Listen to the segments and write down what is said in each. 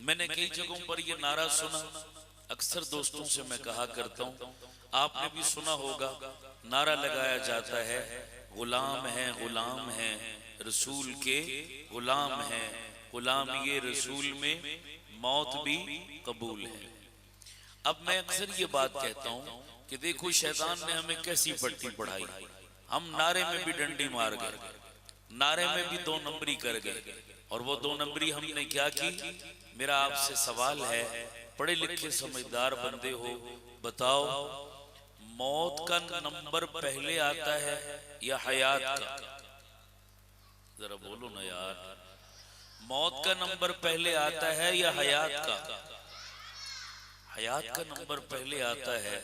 मैंने कई जगहों पर ये नारा सुना, अक्सर दोस्तों से मैं कहा करता हूँ, आपने भी सुना होगा, नारा लगाया जाता है गुलाम है रसूल के, गुलाम है, गुलाम ये रसूल में मौत भी कबूल है। अब मैं अक्सर ये बात कहता हूँ कि देखो शैतान ने हमें कैसी पट्टी पढ़ाई, हम नारे में भी डंडी मार गए, नारे में भी 2 नंबरी कर गए, और वो 2 नंबरी हमने क्या की। मेरा आपसे सवाल है, पढ़े लिखे समझदार बंदे हो, बताओ मौत का नंबर पहले आता है या हयात का? जरा बोलो ना यार, मौत का नंबर पहले आता है या हयात का? हयात का नंबर पहले आता है।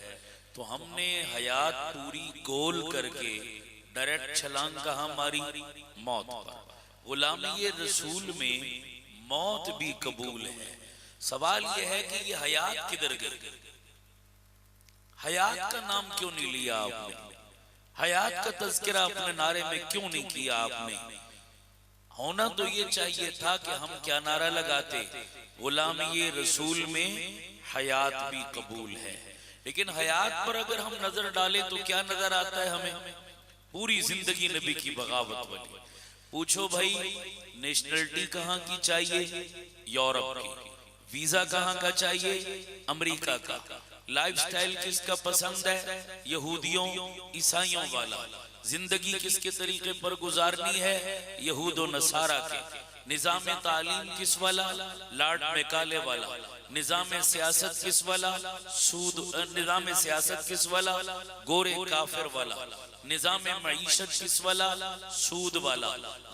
तो हमने हयात पूरी गोल करके डायरेक्ट छलांग कहाँ मारी? मौत पर। गुलामी ये रसूल में मौत भी कबूल है। सवाल यह है कि ये हयात किधर गई? हयात का नाम क्यों नहीं लिया आपने? हयात का तज़किरा अपने नारे में क्यों नहीं किया आपने? होना तो ये चाहिए था कि हम क्या नारा लगाते, गुलामी ये रसूल में हयात भी कबूल है। लेकिन हयात पर अगर हम नजर डालें तो क्या नजर आता है हमें? पूरी जिंदगी नबी की बगावत वाली। पूछो भाई, नेशनलिटी कहाँ की चाहिए? यूरोप की। वीजा कहाँ का चाहिए? अमेरिका का। लाइफस्टाइल किसका पसंद है? यहूदियों ईसाइयों वाला। जिंदगी किसके तरीके पर गुजारनी है? यहूद और नसारा के। निजाम तालीम किस वाला? लॉर्ड मैकाले वाला। निजाम सियासत किस वाला? सूद। निजाम सियासत किस वाला? गोरे काफिर वाला। निजाम मईशत किस वाला? सूद वाला।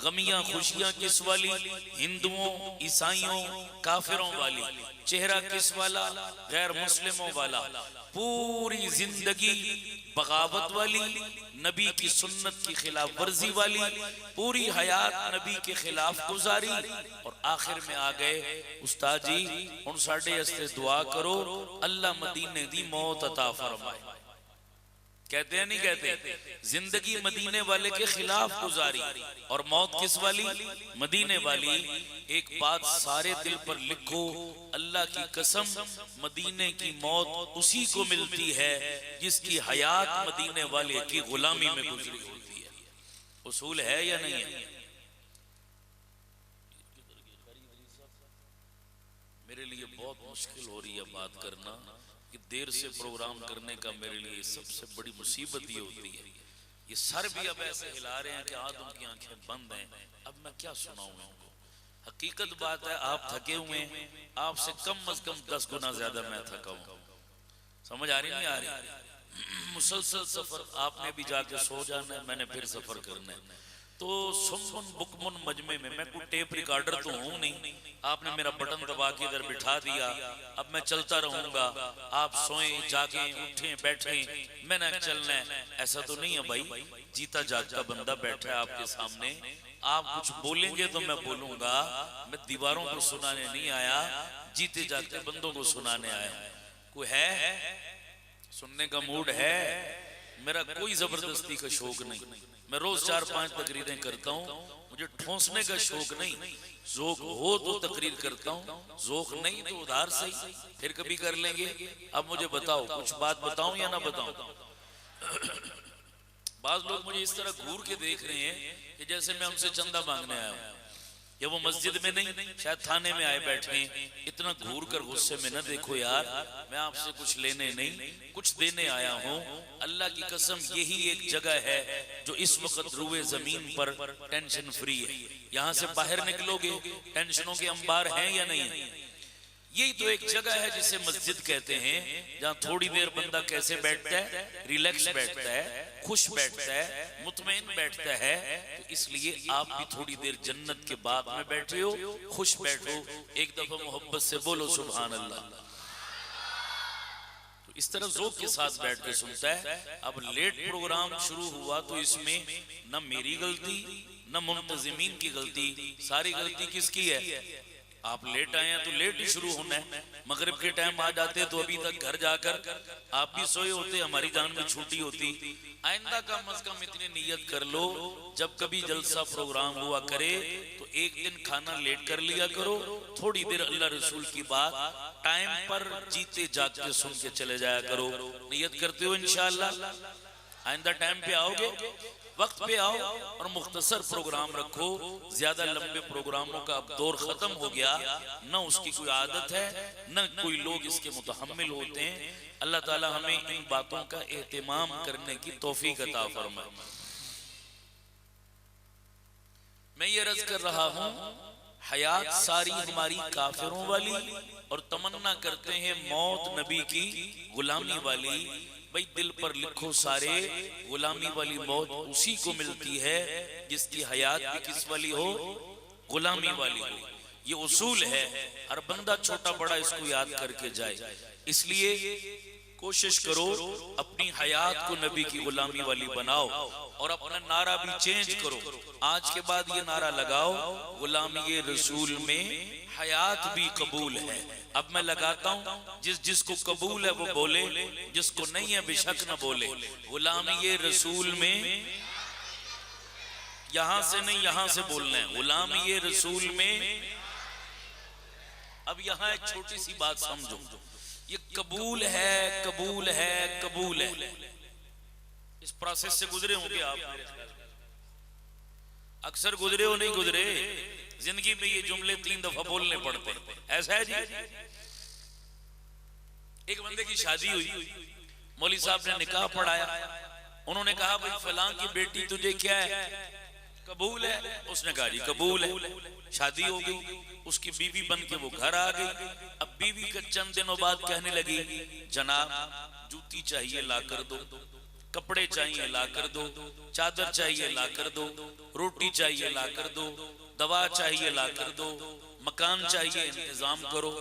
गमियां खुशियां किस वाली? हिंदुओं ईसाइयों काफिरों वाली। चेहरा किस वाला? गैर मुस्लिमों वाला। पूरी जिंदगी बगावत वाली, नबी की सुन्नत की खिलाफ वर्जी वाली, पूरी हयात नबी के खिलाफ गुजारी, और आखिर में आ गए उस्ताद जी उन साढ़े हस्ते दुआ करो अल्लाह मदीने दी मौत अता फरमाए। कहते हैं नहीं कहते? जिंदगी मदीने वाले के खिलाफ गुजारी और मौत किस वाली? मदीने वाली। एक बात सारे दिल पर लिखो, अल्लाह की कसम, मदीने की मौत उसी को मिलती है जिसकी हयात मदीने वाले की गुलामी में गुजरी होती है। उसूल है या नहीं है? मेरे लिए बहुत मुश्किल हो रही है बात करना कि देर से प्रोग्राम करने का मेरे लिए सबसे बड़ी मुसीबत ये होती है। ये सर भी अब ऐसे हिला रहे हैं कि आदम की आंखें बंद हैं। अब मैं क्या सुनाऊं इनको? हकीकत बात है, आप थके हुए हैं, आपसे कम अज कम 10 गुना ज्यादा मैं थका हूं। समझ आ रही नहीं आ रही? मुसलसल सफर, आपने भी जाके सो जाना है, मैंने फिर सफर करना है। तो सुमन बुकमुन मजमे में मैं कोई टेप रिकॉर्डर तो हूं नहीं, आपने मेरा बटन दबा के इधर बिठा दिया, अब मैं चलता रहूंगा, आप सोए जागे उठे बैठे मैंने चलना है, ऐसा तो नहीं है भाई। जीता जागता बंदा बैठा है आपके सामने, आप कुछ बोलेंगे तो मैं बोलूंगा। मैं दीवारों को सुनाने नहीं आया, जीते जागते बंदों को सुनाने आया। कोई है सुनने का मूड है? मेरा कोई जबरदस्ती का शौक नहीं। मैं रोज 4-5 तकरीरें करता हूँ, मुझे ठोंसने का शौक नहीं। ज़ौक़ हो तो तकरीर करता हूँ, ज़ौक़ नहीं तो उधार से ही फिर कभी कर लेंगे। अब मुझे बताओ, कुछ बात बताऊं या ना बताऊं? बाज लोग मुझे इस तरह घूर के देख रहे हैं कि जैसे मैं उनसे चंदा मांगने आया हूं, या वो मस्जिद में नहीं, शायद थाने में आए बैठे हैं। इतना घूर कर गुस्से में न देखो यार, मैं आपसे कुछ लेने नहीं, कुछ देने आया हूँ। अल्लाह की कसम, यही एक जगह है जो इस वक्त रुए जमीन पर टेंशन फ्री है। यहाँ से बाहर निकलोगे टेंशनों के अंबार हैं या नहीं है? यही तो एक जगह है जिसे मस्जिद कहते हैं, जहाँ थोड़ी देर बंदा कैसे बैठता है? रिलैक्स बैठता है, खुश बैठता है, मुतमईन बैठता है। तो इसलिए आप भी थोड़ी देर जन्नत के बाग में बैठे हो, खुश बैठो, एक दफा मोहब्बत से बोलो सुभान अल्लाह। तो इस तरह ज़ौक़ के साथ बैठ के सुनता है। अब लेट प्रोग्राम शुरू हुआ तो इसमें न मेरी गलती न मुंतज़िमीन की गलती, सारी गलती किसकी है? आप लेट आए हैं तो लेट ही शुरू होना है। मगरिब के टाइम आ जाते तो अभी तक घर जाकर आप भी सोए होते, हमारी जान में छुट्टी होती। आइंदा कम अज कम इतनी नियत कर लो, जब कभी जलसा प्रोग्राम हुआ करे तो एक दिन खाना लेट कर लिया करो, थोड़ी देर अल्लाह रसूल की बात टाइम पर जीते जागते सुन के चले जाया करो। नियत करते हो इंशाअल्लाह आइंदा टाइम पे आओगे, वक्त पे आओ और मुख्तसर प्रोग्राम रखो। ज्यादा लंबे प्रोग्रामों का अब दौर खत्म हो गया, न उसकी कोई आदत है न कोई लोग इसके मुतहम्मिल होते हैं। अल्लाह ताला हमें इन बातों का एहतमाम करने की तौफीक अता फरमाए। मैं ये अर्ज कर रहा हूं, हयात सारी हमारी काफिरों वाली और तमन्ना करते हैं मौत नबी की गुलामी वाली। भाई दिल पर लिखो सारे, गुलामी वाली मौत उसी को मिलती है जिसकी हयात भी किस वाली हो, गुलामी वाली हो। ये उसूल है, हर बंदा छोटा बड़ा इसको याद करके जाए। इसलिए कोशिश करो अपनी हयात को नबी की गुलामी वाली बनाओ और अपना नारा भी चेंज करो। आज के बाद ये नारा लगाओ, गुलामी रसूल में हयात भी कबूल है। अब मैं लगाता हूं, जिसको कबूल है वो बोले, जिसको नहीं है बेशक न बोले। गुलामी रसूल में, यहां से नहीं यहां से बोलना है, गुलामी रसूल में। अब यहां एक छोटी सी बात समझो, ये कबूल है कबूल है कबूल है, इस प्रोसेस से गुजरे होंगे आप, अक्सर गुजरे हो नहीं गुजरे, जिंदगी में ये जुमले 3 दफा बोलने पड़ते हैं, ऐसा है जी। एक बंदे की शादी हुई, मौलवी साहब ने निकाह पढ़ाया, उन्होंने कहा भाई फलां की बेटी तुझे क्या है, कबूल है? उसने कहा जी कबूल है। शादी हो गई, उसकी बीवी बन के वो घर आ गई। अब बीवी के चंद दिनों बाद कहने लगी, जनाब जूती चाहिए ला कर दो, कपड़े चाहिए ला कर दो, चादर चाहिए ला कर दो, रोटी चाहिए ला कर दो, दवा चाहिए ला कर दो, मकान चाहिए इंतजाम करो।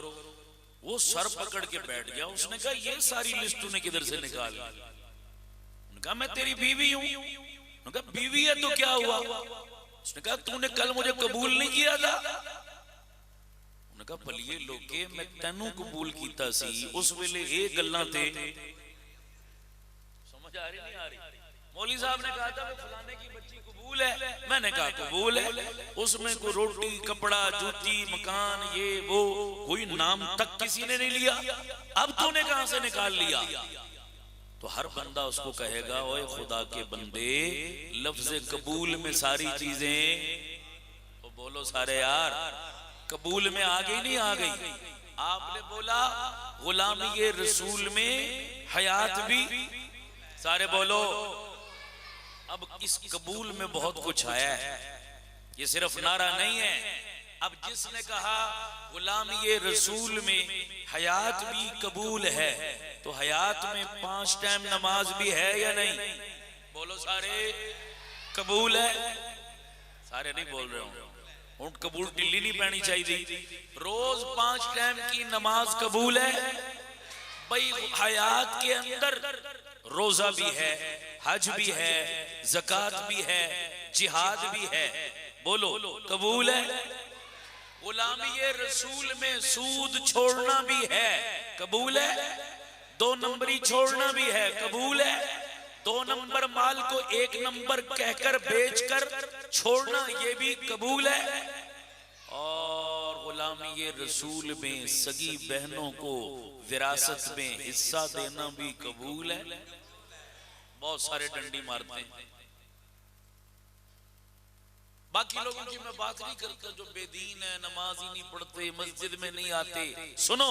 वो सर पकड़ के बैठ गया। उसने कहा ये सारी लिस्ट तूने किधर से निकाल? उन्होंने कहा मैं तेरी बीवी हूं। उन्होंने कहा बीवी है तो क्या हुआ? उसने कहा तूने कल मुझे कबूल नहीं किया था। उन्होंने कहा भलिए लोके मैं तेनू कबूल कीता सी, उस वेले ये गल्लां ते समझ आ रही नहीं आ रही? मौलवी साहब ने कहा था फलाने की बच्ची कबूल है, मैंने कहा कबूल है, उसमें कोई रोटी कपड़ा जूती मकान ये वो कोई नाम तक किसी ने नहीं लिया, अब तूने कहां से निकाल लिया? तो हर बंदा उसको कहेगा ओए खुदा के बंदे, लफ्ज कबूल में सारी चीजें, तो बोलो सारे यार, कबूल में आ गई नहीं आ गई? आपने बोला गुलामी रसूल में हयात भी, सारे बोलो। अब इस कबूल में बहुत कुछ आया है, ये सिर्फ नारा नहीं है। अब जिसने कहा गुलामी रसूल में हयात भी कबूल है, तो हयात में 5 टाइम नमाज भी है या नहीं? बोलो सारे, कबूल है? सारे नहीं बोल रहे हो, उन कबूल ढिल्ली नहीं पैनी चाहिए। रोज 5 टाइम की नमाज कबूल है भाई। हयात के अंदर रोजा भी है, हज भी है, ज़कात भी है, जिहाद भी है, बोलो कबूल है? गुलामी रसूल में सूद छोड़ना भी है, कबूल है? 2 नंबरी छोड़ना भी है, कबूल है? 2 नंबर माल को 1 नंबर कहकर बेचकर छोड़ना ये भी कबूल है? और गुलामी रसूल में सगी बहनों को विरासत में हिस्सा देना भी कबूल है। बहुत सारे डंडी मारते हैं। बाकी लोगों की मैं बात नहीं करता जो बेदीन है, नमाज ही नहीं पढ़ते, मस्जिद में नहीं आते। सुनो,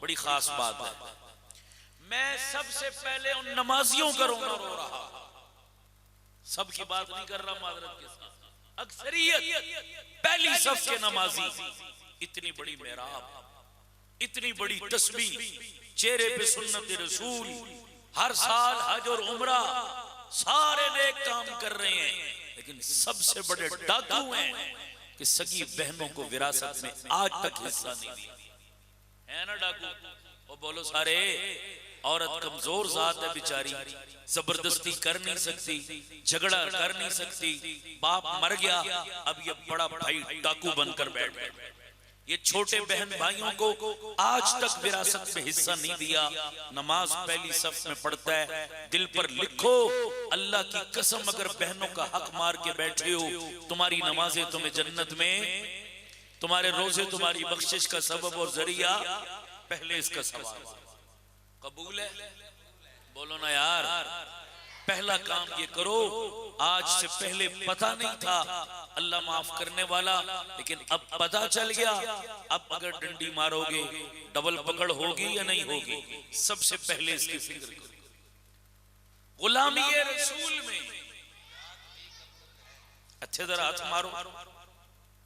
बड़ी खास बात है, मैं सबसे पहले उन नमाजियों का रोना रो रहा, सबकी बात नहीं कर रहा मादरत के साथ, अक्सरियत पहली सफ के नमाजी। इतनी बड़ी मेहराब, इतनी बड़ी तस्बीह, चेहरे पे सुन्नत रसूल, हर साल हज और उम्रा, सारे नेक काम कर रहे हैं, लेकिन सबसे बड़े डाकू हैं कि सगी बहनों को विरासत में आज तक हिस्सा नहीं दिया है ना डाकू? वो बोलो सारे, औरत कमजोर जात है बेचारी, जबरदस्ती कर नहीं सकती, झगड़ा कर नहीं सकती, बाप मर गया, अब ये बड़ा भाई डाकू बनकर बैठ गया। ये छोटे बहन भाइयों को आज तक विरासत में हिस्सा नहीं दिया। नमाज पहली सफ में पढ़ता है, दिल पर लिखो अल्लाह की कसम अगर बहनों का हक मार के बैठे हो, तुम्हारी नमाजें तुम्हें जन्नत में, तुम्हारे रोजे तुम्हारी बख्शिश का सबब और जरिया। पहले इसका सवाल कबूल है? बोलो ना यार। पहला काम ये करो, आज से पहले पता नहीं था, अल्लाह माफ करने वाला, लेकिन अब पता चल गया। अब अगर डंडी मारोगे डबल पकड़ होगी या नहीं होगी? सबसे पहले इसकी फिक्र करो। गुलामी रसूल में अच्छे जरा हाथ मारो,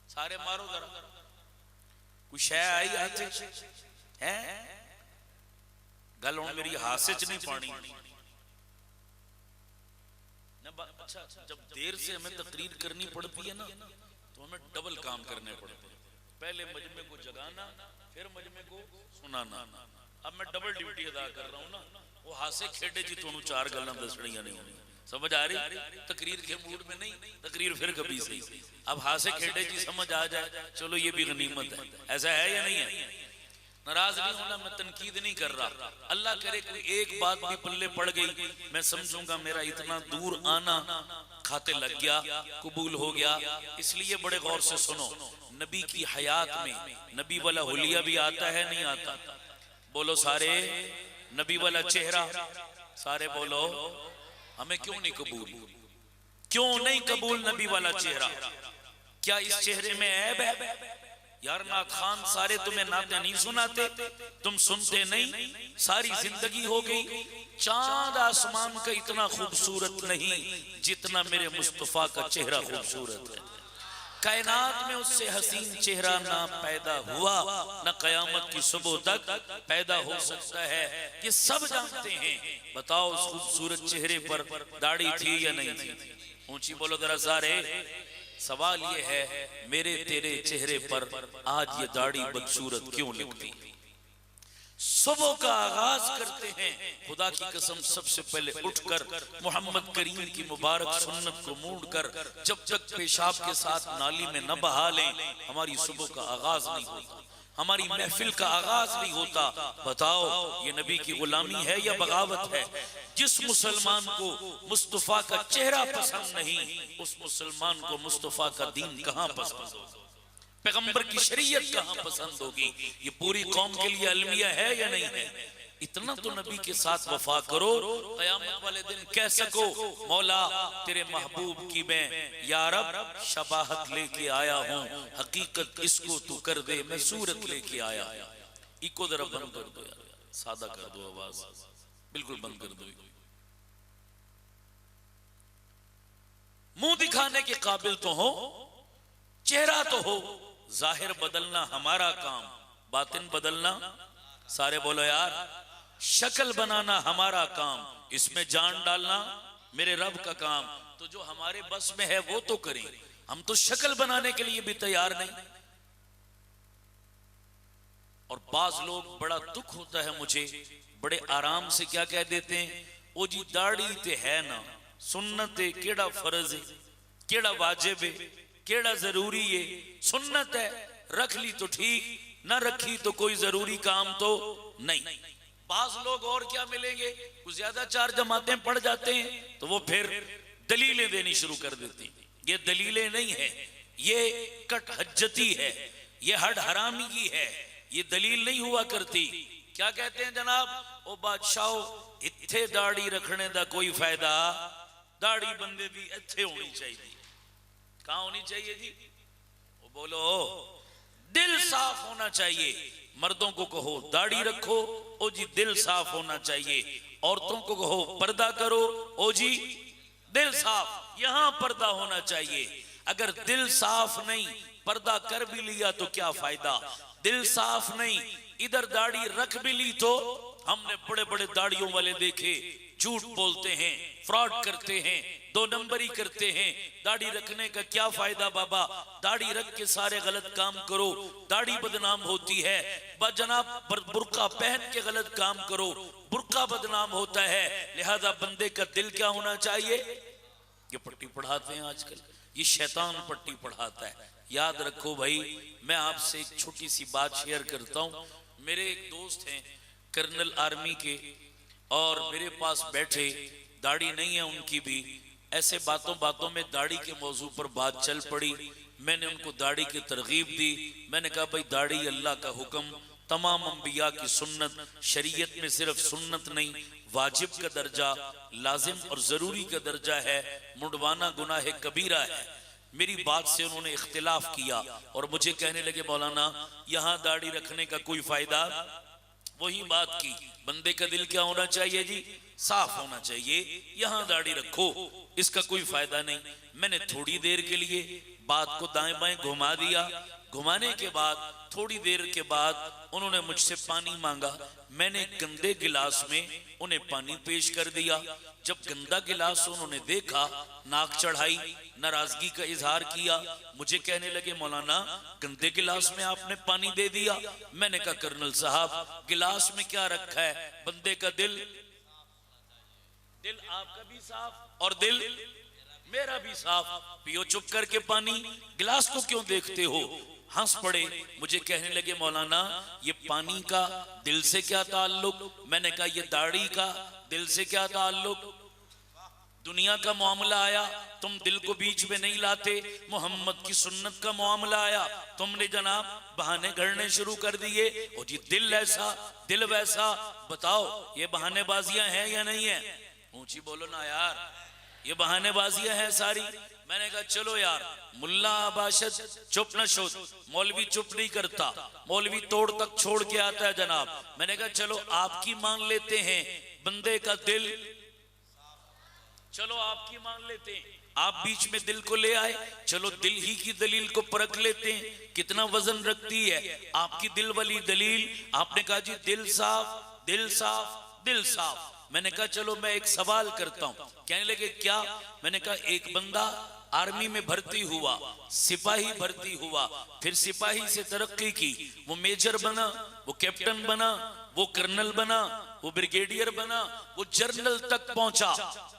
सारे मारो जरा। कुछ है आई हाथ है गल हूं मेरी हाथ से नहीं पानी। अच्छा, जब देर से हमें तकरीर करनी पड़ती है ना, तो हमें डबल काम करने पड़ते हैं। पहले मजमे को जगाना, फिर मजमे को सुनाना। अब मैं डबल ड्यूटी अदा कर रहा हूँ ना। वो हासे खेडे जी तुहानू चार गल्लां दसणियां नहीं होनी, समझ आ रही? तकरीर के मूड में नहीं, तकरीर फिर कभी सही। अब हासे खेडे जी समझ आ जाए, चलो ये भी गनीमत है। ऐसा है या नहीं है? नाराज नहीं होना, मैं तनकीद नहीं कर रहा। अल्लाह करे कोई एक बात भी पल्ले पड़ गई, मैं समझूंगा मेरा इतना दूर आना खाते लग गया, कबूल हो गया। इसलिए बड़े गौर से सुनो, नबी की हयात में नबी वाला हुलिया भी आता है नहीं आता? बोलो सारे, नबी वाला चेहरा सारे बोलो। हमें क्यों नहीं कबूल? क्यों नहीं कबूल नबी वाला चेहरा? क्या इस चेहरे में ऐब है? यार नाथ खान सारे तुम्हें नाते नहीं सुनाते, तुम सुनते नहीं। सारी जिंदगी हो गई, चांद आसमान का इतना खूबसूरत नहीं जितना मेरे मुस्तफा का चेहरा खूबसूरत है। कायनात में उससे हसीन चेहरा ना पैदा हुआ, ना कयामत की सुबह तक पैदा हो सकता है। ये सब जानते हैं। बताओ उस खूबसूरत चेहरे पर दाढ़ी थी या नहीं थी? ऊंची बोलो जरा सारे। सवाल ये है, मेरे तेरे चेहरे पर आज ये दाढ़ी बदसूरत क्यों लगती? सुबह का आगाज करते हैं, खुदा की कसम सबसे पहले उठकर मोहम्मद करीम की मुबारक सुन्नत को मूंढकर जब तक पेशाब के साथ नाली में न बहा लें, हमारी सुबह का आगाज नहीं होता, हमारी महफिल का आगाज नहीं होता। बताओ ये नबी की गुलामी है या बगावत है? जिस मुसलमान को मुस्तफा का चेहरा पसंद नहीं, उस मुसलमान को मुस्तफा का दीन कहां पसंद होगा? पैगंबर की शरीयत कहां पसंद होगी? ये पूरी कौम के लिए अलमिया है या नहीं है? इतना तो नबी के साथ वफा करो, क़यामत वाले दिन कह सको मौला तेरे महबूब की मैं या रब शबाहत लेके आया हूँ, हकीकत इसको तू कर दे, मैं सूरत लेके आया। इको जरा बंद कर दो यार, सादा कर दो आवाज, बिल्कुल बंद कर दो। मुंह दिखाने के काबिल तो हो, चेहरा तो हो, जाहिर बदलना हमारा काम, बातिन बदलना सारे बोलो यार, शक्ल बनाना हमारा काम, इसमें जान डालना मेरे रब का काम। तो जो हमारे बस में है वो तो करें, हम तो शक्ल बनाने के लिए भी तैयार नहीं। और बाज लोग, बड़ा दुख होता है मुझे, बड़े आराम से क्या कह देते हैं, ओ जी दाढ़ी ते है ना, सुन्नत है, केड़ा फर्ज है, केड़ा वाजिब है, केड़ा जरूरी है। सुन्नत है, रख ली तो ठीक, ना रखी तो कोई जरूरी काम तो नहीं। बाज लोग और क्या मिलेंगे, कुछ ज्यादा चार जमातें पढ़ जाते हैं तो वो फिर दलीलें देनी शुरू कर देते हैं। ये दलीलें नहीं है, ये कटहज्जती है, ये हड हरामी है, ये दलील नहीं हुआ करती। क्या कहते हैं जनाब, ओ बादशाह इत्थे दाढ़ी रखने दा कोई फायदा, दाढ़ी बंदे दी इत्थे होनी चाहिए। कहां होनी चाहिए जी? वो बोलो, दिल साफ होना चाहिए। मर्दों को कहो दाढ़ी रखो, ओ जी दिल साफ होना चाहिए। औरतों को कहो पर्दा करो, ओ जी दिल साफ, यहां पर्दा होना चाहिए। अगर दिल साफ नहीं, पर्दा कर भी लिया तो क्या फायदा? दिल साफ नहीं, इधर दाढ़ी रख भी ली तो हमने बड़े बड़े दाढ़ियों वाले देखे, झूठ बोलते हैं, फ्रॉड करते हैं, दो नंबरी करते हैं। दाढ़ी रखने का क्या फायदा बाबा? दाढ़ी रख के सारे गलत काम करो, दाढ़ी बदनाम होती है। जनाब बुर्का पहन के गलत काम करो, बुर्का बदनाम होता है। लिहाजा बंदे का दिल क्या होना चाहिए? ये पट्टी पढ़ाते हैं आजकल, ये शैतान पट्टी पढ़ाता है, याद रखो भाई, मैं आपसे एक छोटी सी बात शेयर करता हूं। मेरे एक दोस्त हैं कर्नल आर्मी के, और मेरे पास बैठे, दाढ़ी नहीं है उनकी भी, ऐसे बातों बातों में दाढ़ी के मौजू पर बात चल पड़ी। मैंने उनको दाढ़ी की तरगीब दी। मैंने कहा भाई दाढ़ी अल्लाह का हुक्म, तमाम अंबिया की सुन्नत, शरीयत में सिर्फ सुन्नत नहीं वाजिब का दर्जा, लाजिम और जरूरी का दर्जा है, मुंडवाना गुनाह कबीरा है। मेरी बात से उन्होंने इख्तिलाफ किया और मुझे कहने लगे मौलाना यहाँ दाढ़ी रखने का कोई फायदा। वही बात की, बंदे का दिल क्या होना चाहिए जी, साफ होना चाहिए। यहाँ दाढ़ी रखो, इसका कोई फायदा नहीं। मैंने थोड़ी देर के लिए बात को दाएं बाएं घुमा दिया। घुमाने के बाद थोड़ी देर के बाद उन्होंने मुझसे पानी मांगा। मैंने गंदे गिलास में उन्हें पानी पेश कर दिया। जब गंदा गिलास उन्होंने देखा, नाक चढ़ाई, नाराजगी का इजहार किया। मुझे कहने लगे मौलाना गंदे गिलास में आपने पानी दे दिया। मैंने कहा कर्नल साहब गिलास में क्या रखा है, बंदे का दिल, दिल आपका भी साफ और दिल मेरा भी साफ, पियो चुप करके पानी, गिलास को क्यों देखते हो। हंस पड़े। मुझे कहने लगे मौलाना ये पानी का दिल से क्या ताल्लुक। मैंने कहा ये दाढ़ी का दिल से क्या ताल्लुक। दुनिया का मामला आया, तुम दिल को बीच में नहीं लाते। मोहम्मद की सुन्नत का मामला आया, तुमने जनाब बहाने गढ़ने शुरू कर दिए। और जी दिल ऐसा दिल वैसा, बताओ ये बहानेबाजियां हैं या नहीं है। ऊंची बोलो ना यार, ये बहानेबाजियां हैं सारी। मैंने कहा चलो यार, मुल्ला आबाशद चुप न शोध, मौलवी चुप नहीं करता, मौलवी तोड़ तक छोड़ के आता है जनाब। मैंने कहा चलो आपकी मान लेते हैं, बंदे का दिल, चलो आपकी मान लेते हैं। आप बीच में दिल को ले आए, चलो दिल ही की दलील को परख लेते हैं कितना वजन रखती है आपकी दिल वाली दलील। आपने कहा जी दिल साफ दिल साफ दिल साफ। मैंने कहा चलो मैं एक सवाल करता हूं। कहने लगे क्या। मैंने कहा एक बंदा आर्मी में भर्ती हुआ, सिपाही भर्ती हुआ, फिर सिपाही से तरक्की की, वो मेजर बना, वो कैप्टन बना, वो कर्नल बना, वो ब्रिगेडियर बना, वो जनरल तक पहुंचा,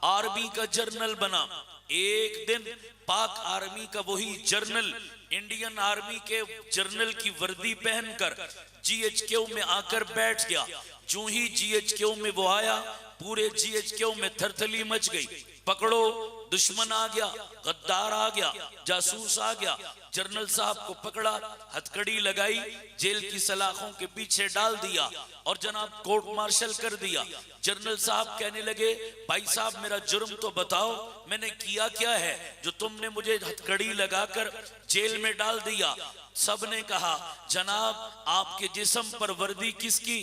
आर्मी का जनरल बना। एक दिन पाक आर्मी का वही जनरल इंडियन आर्मी के जनरल की वर्दी पहनकर जीएचक्यू में आकर बैठ गया। जो ही जीएचक्यू में वो आया, पूरे जीएचक्यू में थरथली मच गई। पकड़ो, दुश्मन आ गया, गद्दार आ गया, जासूस आ गया। जनरल साहब को पकड़ा, हथकड़ी लगाई, जेल की सलाखों के पीछे डाल दिया और जनाब कोर्ट मार्शल कर दिया। जनरल साहब कहने लगे भाई साहब मेरा जुर्म तो बताओ, मैंने किया क्या है जो तुमने मुझे हथकड़ी लगाकर जेल में डाल दिया। सबने कहा जनाब आपके जिस्म पर वर्दी किसकी।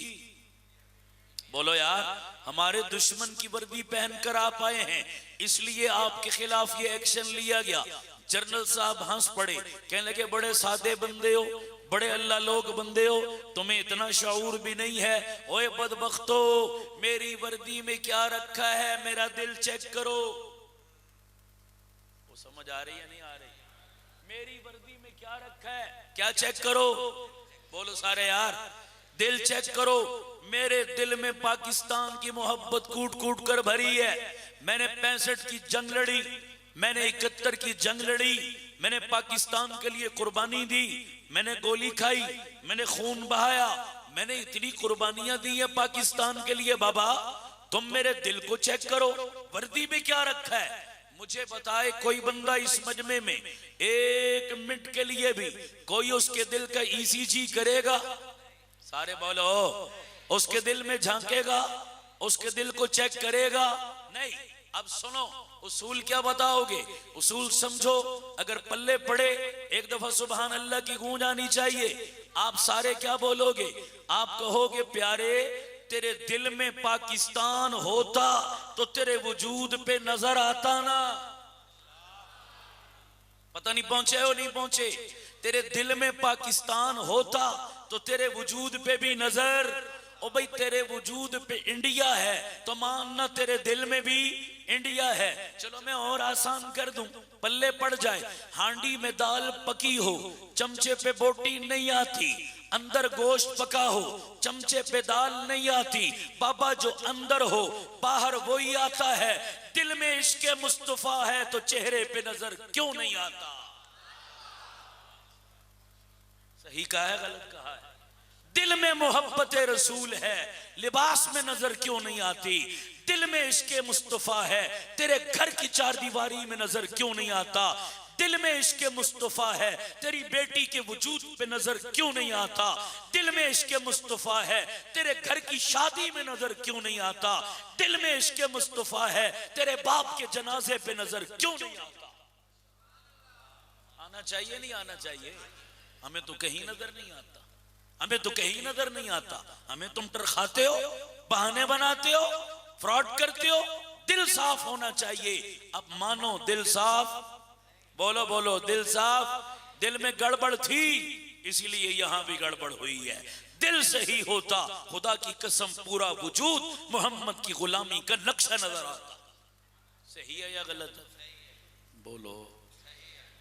बोलो यार, हमारे दुश्मन की वर्दी पहनकर आप आए हैं, इसलिए आपके खिलाफ ये एक्शन लिया गया। जनरल साहब हंस पड़े, कहने लगे बड़े सादे बंदे हो, बड़े अल्लाह लोग बंदे हो, तुम्हें इतना शऊर भी नहीं है। ओए बदबख्तो, मेरी वर्दी में क्या रखा है, मेरा दिल चेक करो। वो समझ आ रही है नहीं आ रही। मेरी वर्दी में क्या रखा है, क्या चेक करो। बोलो सारे यार, दिल चेक करो। मेरे दिल में पाकिस्तान की मोहब्बत कूट कूट कर भरी है। मैंने 65 की जंग लड़ी, मैंने 71 की जंग लड़ी, मैंने पाकिस्तान के लिए कुर्बानी दी, मैंने गोली खाई, मैंने खून बहाया, मैंने इतनी कुर्बानियां दी है पाकिस्तान के लिए। बाबा तुम मेरे दिल को चेक करो, वर्दी में क्या रखा है। मुझे बताए कोई बंदा इस मजमे में 1 मिनट के लिए भी कोई उसके दिल का ईसीजी करेगा। सारे बोलो, उसके दिल में झांकेगा, उसके दिल को चेक करेगा नहीं। अब सुनो, उसूल क्या बताओगे, उसूल समझो। अगर पल्ले पड़े एक दफा सुभान अल्लाह की गूंज आनी चाहिए। आप सारे क्या बोलोगे, आप कहोगे प्यारे तेरे दिल में पाकिस्तान होता तो तेरे वजूद पे नजर आता ना। पता नहीं पहुंचे हो नहीं पहुंचे। तेरे दिल में पाकिस्तान होता तो तेरे वजूद पे भी नजर। ओ भाई तेरे वजूद पे इंडिया है तो मानना तेरे दिल में भी इंडिया है। चलो मैं और आसान कर दूं, पल्ले पड़ जाए, हांडी में दाल पकी हो, चमचे पे बोटी नहीं आती, अंदर गोश्त पका हो, चमचे पे दाल नहीं आती। बाबा जो अंदर हो बाहर वही आता है। दिल में इश्क़ मुस्तफा है तो चेहरे पे नजर क्यों नहीं आता। सही कहा है गलत कहा है? दिल में मोहब्बत रसूल है, लिबास में नजर क्यों नहीं आती? दिल में इश्क मुस्तफा है, तेरे घर की चार दीवारी में नजर क्यों नहीं आता? दिल में इश्क मुस्तफा है, तेरी बेटी के वजूद पे नजर क्यों नहीं आता? दिल में इश्क मुस्तफा है, तेरे घर की शादी में नजर क्यों नहीं आता? दिल में इश्क मुस्तफा है, तेरे बाप के जनाजे पे नजर क्यों नहीं आता? आना चाहिए नहीं आना चाहिए? हमें तो कहीं नजर नहीं आता, हमें तो कहीं नजर नहीं आता। हमें तुम टरखाते हो, बहाने बनाते हो, फ्रॉड करते हो। दिल साफ होना चाहिए। अब मानो दिल साफ, बोलो बोलो दिल साफ। दिल में गड़बड़ थी, इसीलिए यहां भी गड़बड़ हुई है। दिल सही होता, खुदा की कसम पूरा वजूद मोहम्मद की गुलामी का नक्शा नजर आता। सही है या गलत है? बोलो।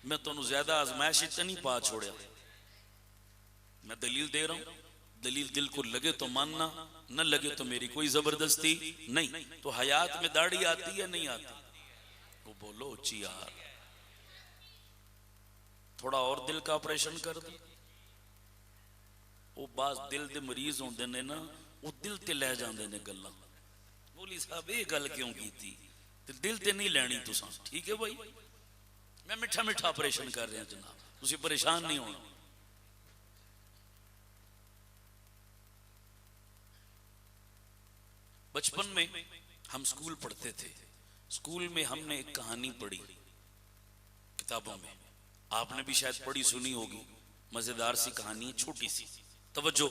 मैं तो ज्यादा आजमाइश इतनी पा छोड़ा, मैं दलील दे रहा हूं। दलील दिल को लगे तो मानना, न लगे तो मेरी कोई जबरदस्ती नहीं। तो हयात में दाढ़ी आती है नहीं आती? वो बोलो ची यार, थोड़ा और दिल का ऑपरेशन कर दो। वो बास दिल दे मरीज होंदे ने ना, वो दिल ते ले जांदे ने गल्लां। मौली साहब ये गल क्यों की थी? दिल ते नहीं लेनी तुसां, ठीक है भाई? मैं मिठा मिठा ऑपरेशन कर रहा जनाब, तुसी परेशान नहीं होना। बचपन में हम स्कूल पढ़ते थे, स्कूल में हमने एक कहानी पढ़ी किताबों में, आपने भी शायद पढ़ी सुनी होगी। मजेदार सी कहानी है, छोटी सी। तवज्जो,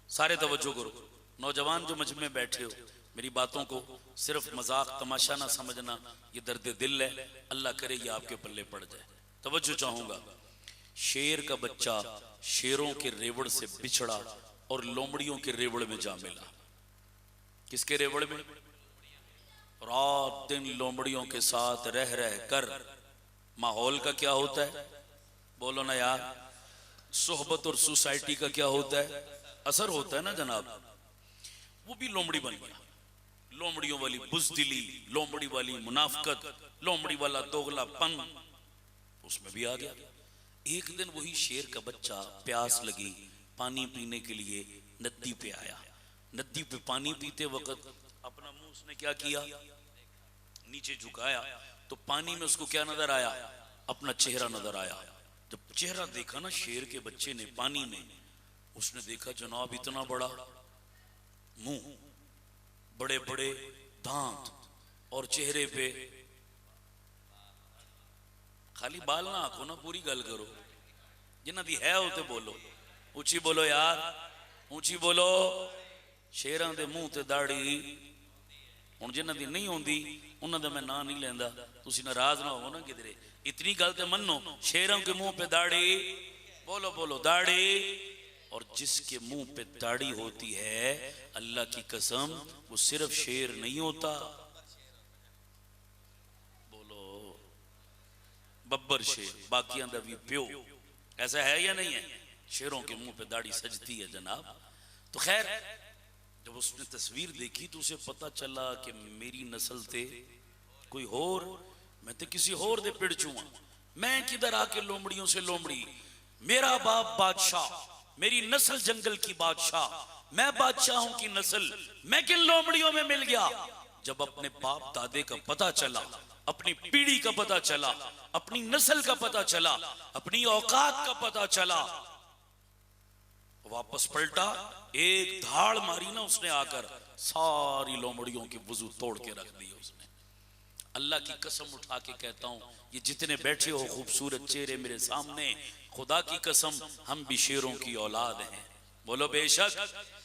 सारे तवज्जो करो। नौजवान जो मजमे में बैठे हो, मेरी बातों को सिर्फ मजाक तमाशा ना समझना, ये दर्द दिल है। अल्लाह करे ये आपके पल्ले पड़ जाए। तवज्जो चाहूंगा। शेर का बच्चा शेरों के रेवड़ से बिछड़ा और लोमड़ियों के रेवड़ में जा मिला। किसके रेवड़ में? रात दिन लोमड़ियों के साथ रह रह कर माहौल का क्या होता है? बोलो ना यार। सोहबत और सोसाइटी का क्या होता है? असर होता है ना जनाब। वो भी लोमड़ी बन गया। लोमड़ियों वाली बुज़दिली, लोमड़ी वाली मुनाफकत, लोमड़ी वाला दोगलापन उसमें भी आ गया। एक दिन वही शेर का बच्चा प्यास लगी, पानी पीने के लिए नदी पे आया। नदी पे पानी पीते वक्त अपना मुंह उसने क्या किया? नीचे झुकाया, तो पानी में उसको क्या नजर आया? अपना चेहरा नजर आया। जब चेहरा देखा ना शेर के बच्चे ने पानी में, उसने देखा जनाब इतना बड़ा मुंह, बड़े बड़े दांत और चेहरे पे खाली बाल ना आखो ना, पूरी गल करो। जिन्ना दी है होते बोलो, ऊंची बोलो यार, ऊंची बोलो। शेरां दे मुंह ते दाढ़ी, हुण जिन्हां दी नहीं होंदी उन्हां दा मैं नां नहीं लेंदा, तुसी नाराज ना हो ना किधरे। इतनी गल ते मन्नो, शेरों के मुंह पे दाढ़ी, बोलो बोलो दाढ़ी। और जिसके मुंह पे दाढ़ी होती है, अल्लाह की कसम वो सिर्फ शेर नहीं होता, बोलो बब्बर शेर, बाकियां दा भी प्यो। ऐसा है या नहीं है? शेरों के मुंह पे दाढ़ी सजती है जनाब। तो खैर, जब उसने तस्वीर देखी तो उसे पता चला कि मेरी नस्ल थे कोई होर, मैं तो किसी होर दे पिड़ चूआ। मैं किधर आके लोमड़ियों से लोमड़ी? मेरा बाप बादशाह, मेरी नस्ल जंगल की बादशाह, मैं बादशाहों की नस्ल, मैं किन लोमड़ियों में मिल गया? जब अपने बाप दादे का पता चला, अपनी पीढ़ी का पता चला, अपनी नस्ल का पता चला, अपनी औकात का पता चला, वापस पलटा, एक धाड़ मारी ना उसने आकर, सारी लोमड़ियों की वजू तोड़ के रख दी उसने। अल्लाह की कसम उठा के कहता हूं, ये जितने बैठे हो खूबसूरत चेहरे मेरे सामने, खुदा की कसम हम भी शेरों की औलाद हैं। बोलो बेशक।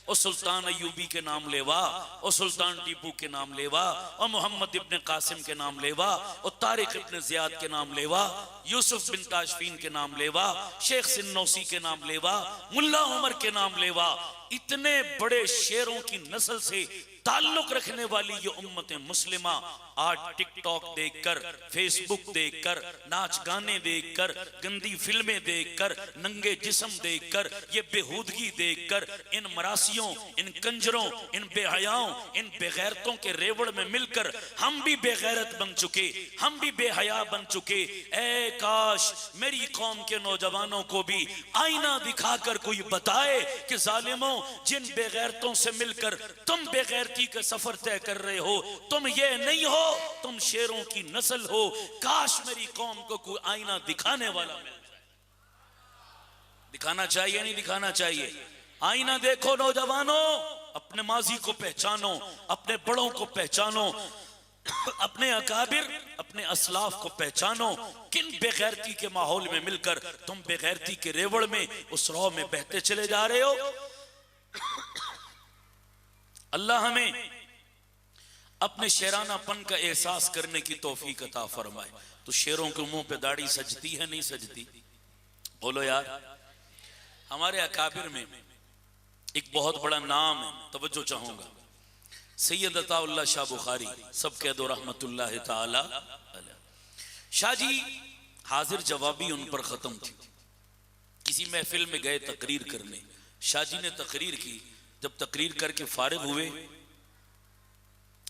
ओ सुल्तान अयूबी के नाम लेवा, ओ सुल्तान टीपू के नाम लेवा, ओ मोहम्मद इब्न कासिम के नाम लेवा, ओ तारिक इब्न जियाद के नाम लेवा, यूसुफ बिन ताशफीन के नाम लेवा, शेख सिन्नौसी के नाम लेवा, मुल्ला उमर के नाम लेवा। इतने बड़े शेरों की नस्ल से ताल्लुक रखने वाली ये उम्मत मुस्लिमा आज टिकटॉक देखकर, फेसबुक देखकर, नाच गाने देखकर, गंदी फिल्में देखकर, नंगे जिस्म देखकर, ये बेहूदगी देखकर, इन मरासियों, इन कंजरों, इन बेहयाओं, इन बेगैरतों के रेवड़ में मिलकर हम भी बेगैरत बन चुके, हम भी बेहया बन चुके। ऐ काश मेरी कौम के नौजवानों को भी आईना दिखाकर कोई बताए कि जालिमों, जिन बेगैरतों से मिलकर तुम बेगैरती का सफर तय कर रहे हो, तुम ये नहीं हो, तुम शेरों की नस्ल हो। काश मेरी कौम को कोई आईना दिखाने वाला मिल जाए। दिखाना चाहिए नहीं दिखाना चाहिए? आईना देखो नौजवानों, अपने माजी को पहचानो, अपने बड़ों को पहचानो, अपने अकाबिर, अपने असलाफ को पहचानो। किन बेगैरती के माहौल में मिलकर तुम बेगैरती के रेवड़ में, उस रौ में बहते चले जा रहे हो। अल्लाह हमें अपने शेरानापन का एहसास करने की तौफीक अता फरमाए। तो शेरों के मुंह पे दाढ़ी सजती है नहीं सजती? बोलो यार। हमारे अकाबिर में एक बहुत बड़ा नाम है, तवज्जो चाहूंगा, सैयद अताउल्लाह शाह बुखारी, सब कह दो रहमतुल्लाह ताला अलैह। शाह जी हाजिर जवाबी उन पर खत्म थी। किसी महफिल में गए तकरीर करने, शाह जी ने तकरीर की। जब तकरीर करके फारिग हुए,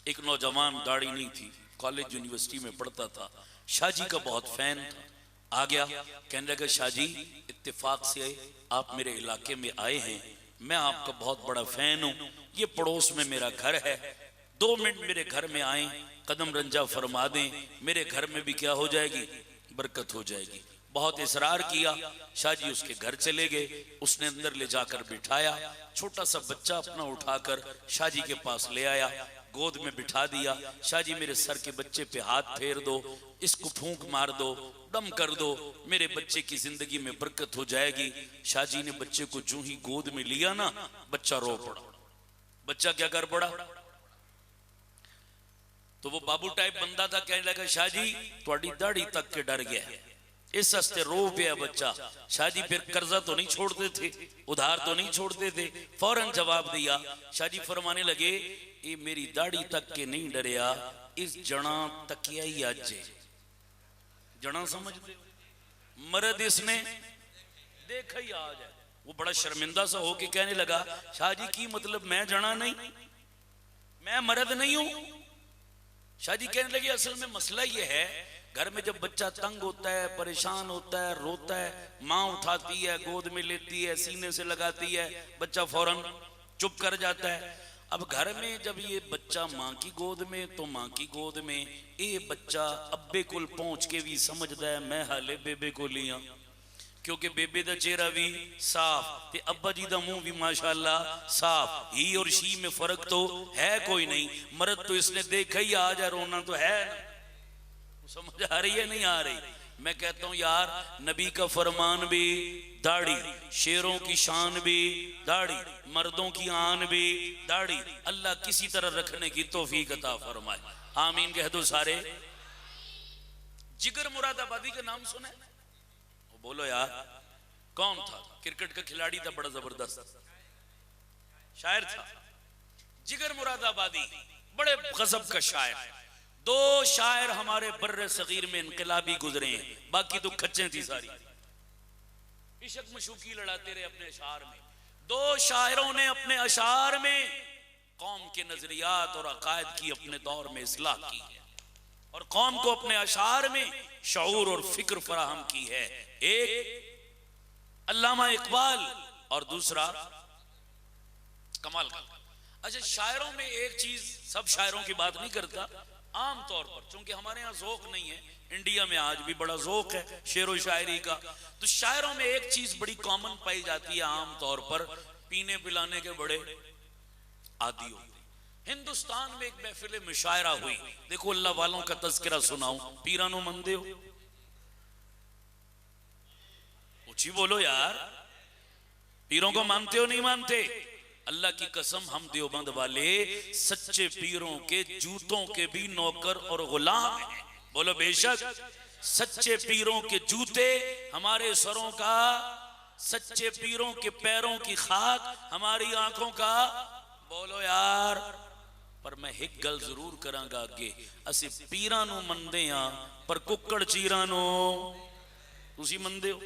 एक नौजवान, दाढ़ी नहीं थी, कॉलेज यूनिवर्सिटी में पढ़ता था, शाह जी का बहुत फैन था, आ गया, कहने लगा शाह जी इत्तेफाक से आप मेरे इलाके में आए हैं, मैं आपका बहुत बड़ा फैन हूं, ये पड़ोस में मेरा घर है, 2 मिनट मेरे घर में आए, कदम रंजा फरमा दें, मेरे घर में भी क्या हो जाएगी, बरकत हो जाएगी। बहुत इसरार किया, शाह जी उसके घर चले गए, उसने अंदर ले जाकर बिठाया, छोटा सा बच्चा अपना उठाकर शाह जी के पास ले आया, गोद में बिठा दिया। शाह जी मेरे सर के बच्चे पे हाथ फेर दो, इसको फूंक मार दो, दम कर दो, मेरे बच्चे की जिंदगी में बरकत हो जाएगी। शाह जी ने बच्चे को जो ही गोद में लिया ना, बच्चा रो पड़ा। बच्चा क्या कर पड़ा? तो वो बाबू टाइप बंदा था, कहने लगा शाह जी थोड़ी दाढ़ी तक के डर गया, इस हस्ते रो पिया बच्चा। शाह जी फिर कर्जा तो नहीं छोड़ते थे, उधार तो नहीं छोड़ते थे, फौरन जवाब दिया। शाह जी फरमाने लगे, ये मेरी दाढ़ी तक के नहीं डरिया, इस जड़ा तकिया ही आज जड़ा समझते, मर्द इसने देखा ही आज है। वो बड़ा शर्मिंदा सा होके कहने लगा, शाह जी की मतलब मैं जड़ा नहीं, मैं मर्द नहीं हूं। शाह जी कहने लगे, असल में मसला ये है, घर में जब बच्चा तंग होता है, परेशान होता है, रोता है, माँ उठाती है, गोद में लेती है, सीने से लगाती है, बच्चा फौरन चुप कर जाता है। अब घर में जब ये बच्चा माँ की गोद में, तो माँ की गोद में ये बच्चा अब्बे कोल पहुंच के भी समझदा है मैं हाले बेबे को लिया, क्योंकि बेबे दा चेहरा भी साफ ते अब्बा जी दा मुंह भी माशाअल्लाह साफ। ही और शी में फर्क तो है कोई नहीं। मर्द तो इसने देखा ही आज है, रोना तो है ना। समझ आ रही है नहीं आ रही? मैं कहता हूं यार, नबी का फरमान भी दाढ़ी, शेरों की शान भी दाढ़ी, मर्दों की आन भी दाढ़ी। अल्लाह किसी तरह रखने की तौफीक अता फरमाए, आमीन कह दो सारे। जिगर मुरादाबादी का नाम सुना है? बोलो यार, कौन था? क्रिकेट का खिलाड़ी था, बड़ा जबरदस्त शायर था, जिगर मुरादाबादी, बड़े गजब का शायर। 2 शायर हमारे बर्रे सगीर में इनकलाबी गुजरे हैं, बाकी तो खच्चे थी सारी, इश्क मशूकी लड़ाते रहे अपने अशार में। 2 शायरों ने अपने अशार में कौम के नजरियात और अकायद की अपने दौर में इस्लाह की है, और कौम को अपने अशार में शऊर और फिक्र फराहम की है। एक अल्लामा इकबाल और दूसरा कमाल का। अच्छा, शायरों में एक चीज, सब शायरों की बात नहीं करता, आम तौर पर, चूंकि हमारे यहाँ ज़ौक़ नहीं है, इंडिया में आज भी बड़ा ज़ौक़ है शेर व शायरी का, तो शायरों में एक चीज बड़ी कॉमन पाई जाती है आम तौर पर, पीने पिलाने के बड़े आदी होते। हिंदुस्तान में एक महफिल मुशायरा हुई, देखो अल्लाह वालों का तज़किरा सुनाऊं, पीरानो मंदे हो, ऊंची बोलो यार, पीरों को मानते हो नहीं मानते? अल्लाह की कसम, हम देवबंद वाले सच्चे पीरों के जूतों के भी नौकर और गुलाम हैं। बोलो बेशक, सच्चे पीरों के जूते हमारे सरों का, सच्चे पीरों के पैरों की खाक हमारी आंखों का। बोलो यार, पर मैं एक गल जरूर करांगा अगे, असी पीरां नूं मनदे हां पर कुक्कड़ चीरां नूं तुसी मनदे हो?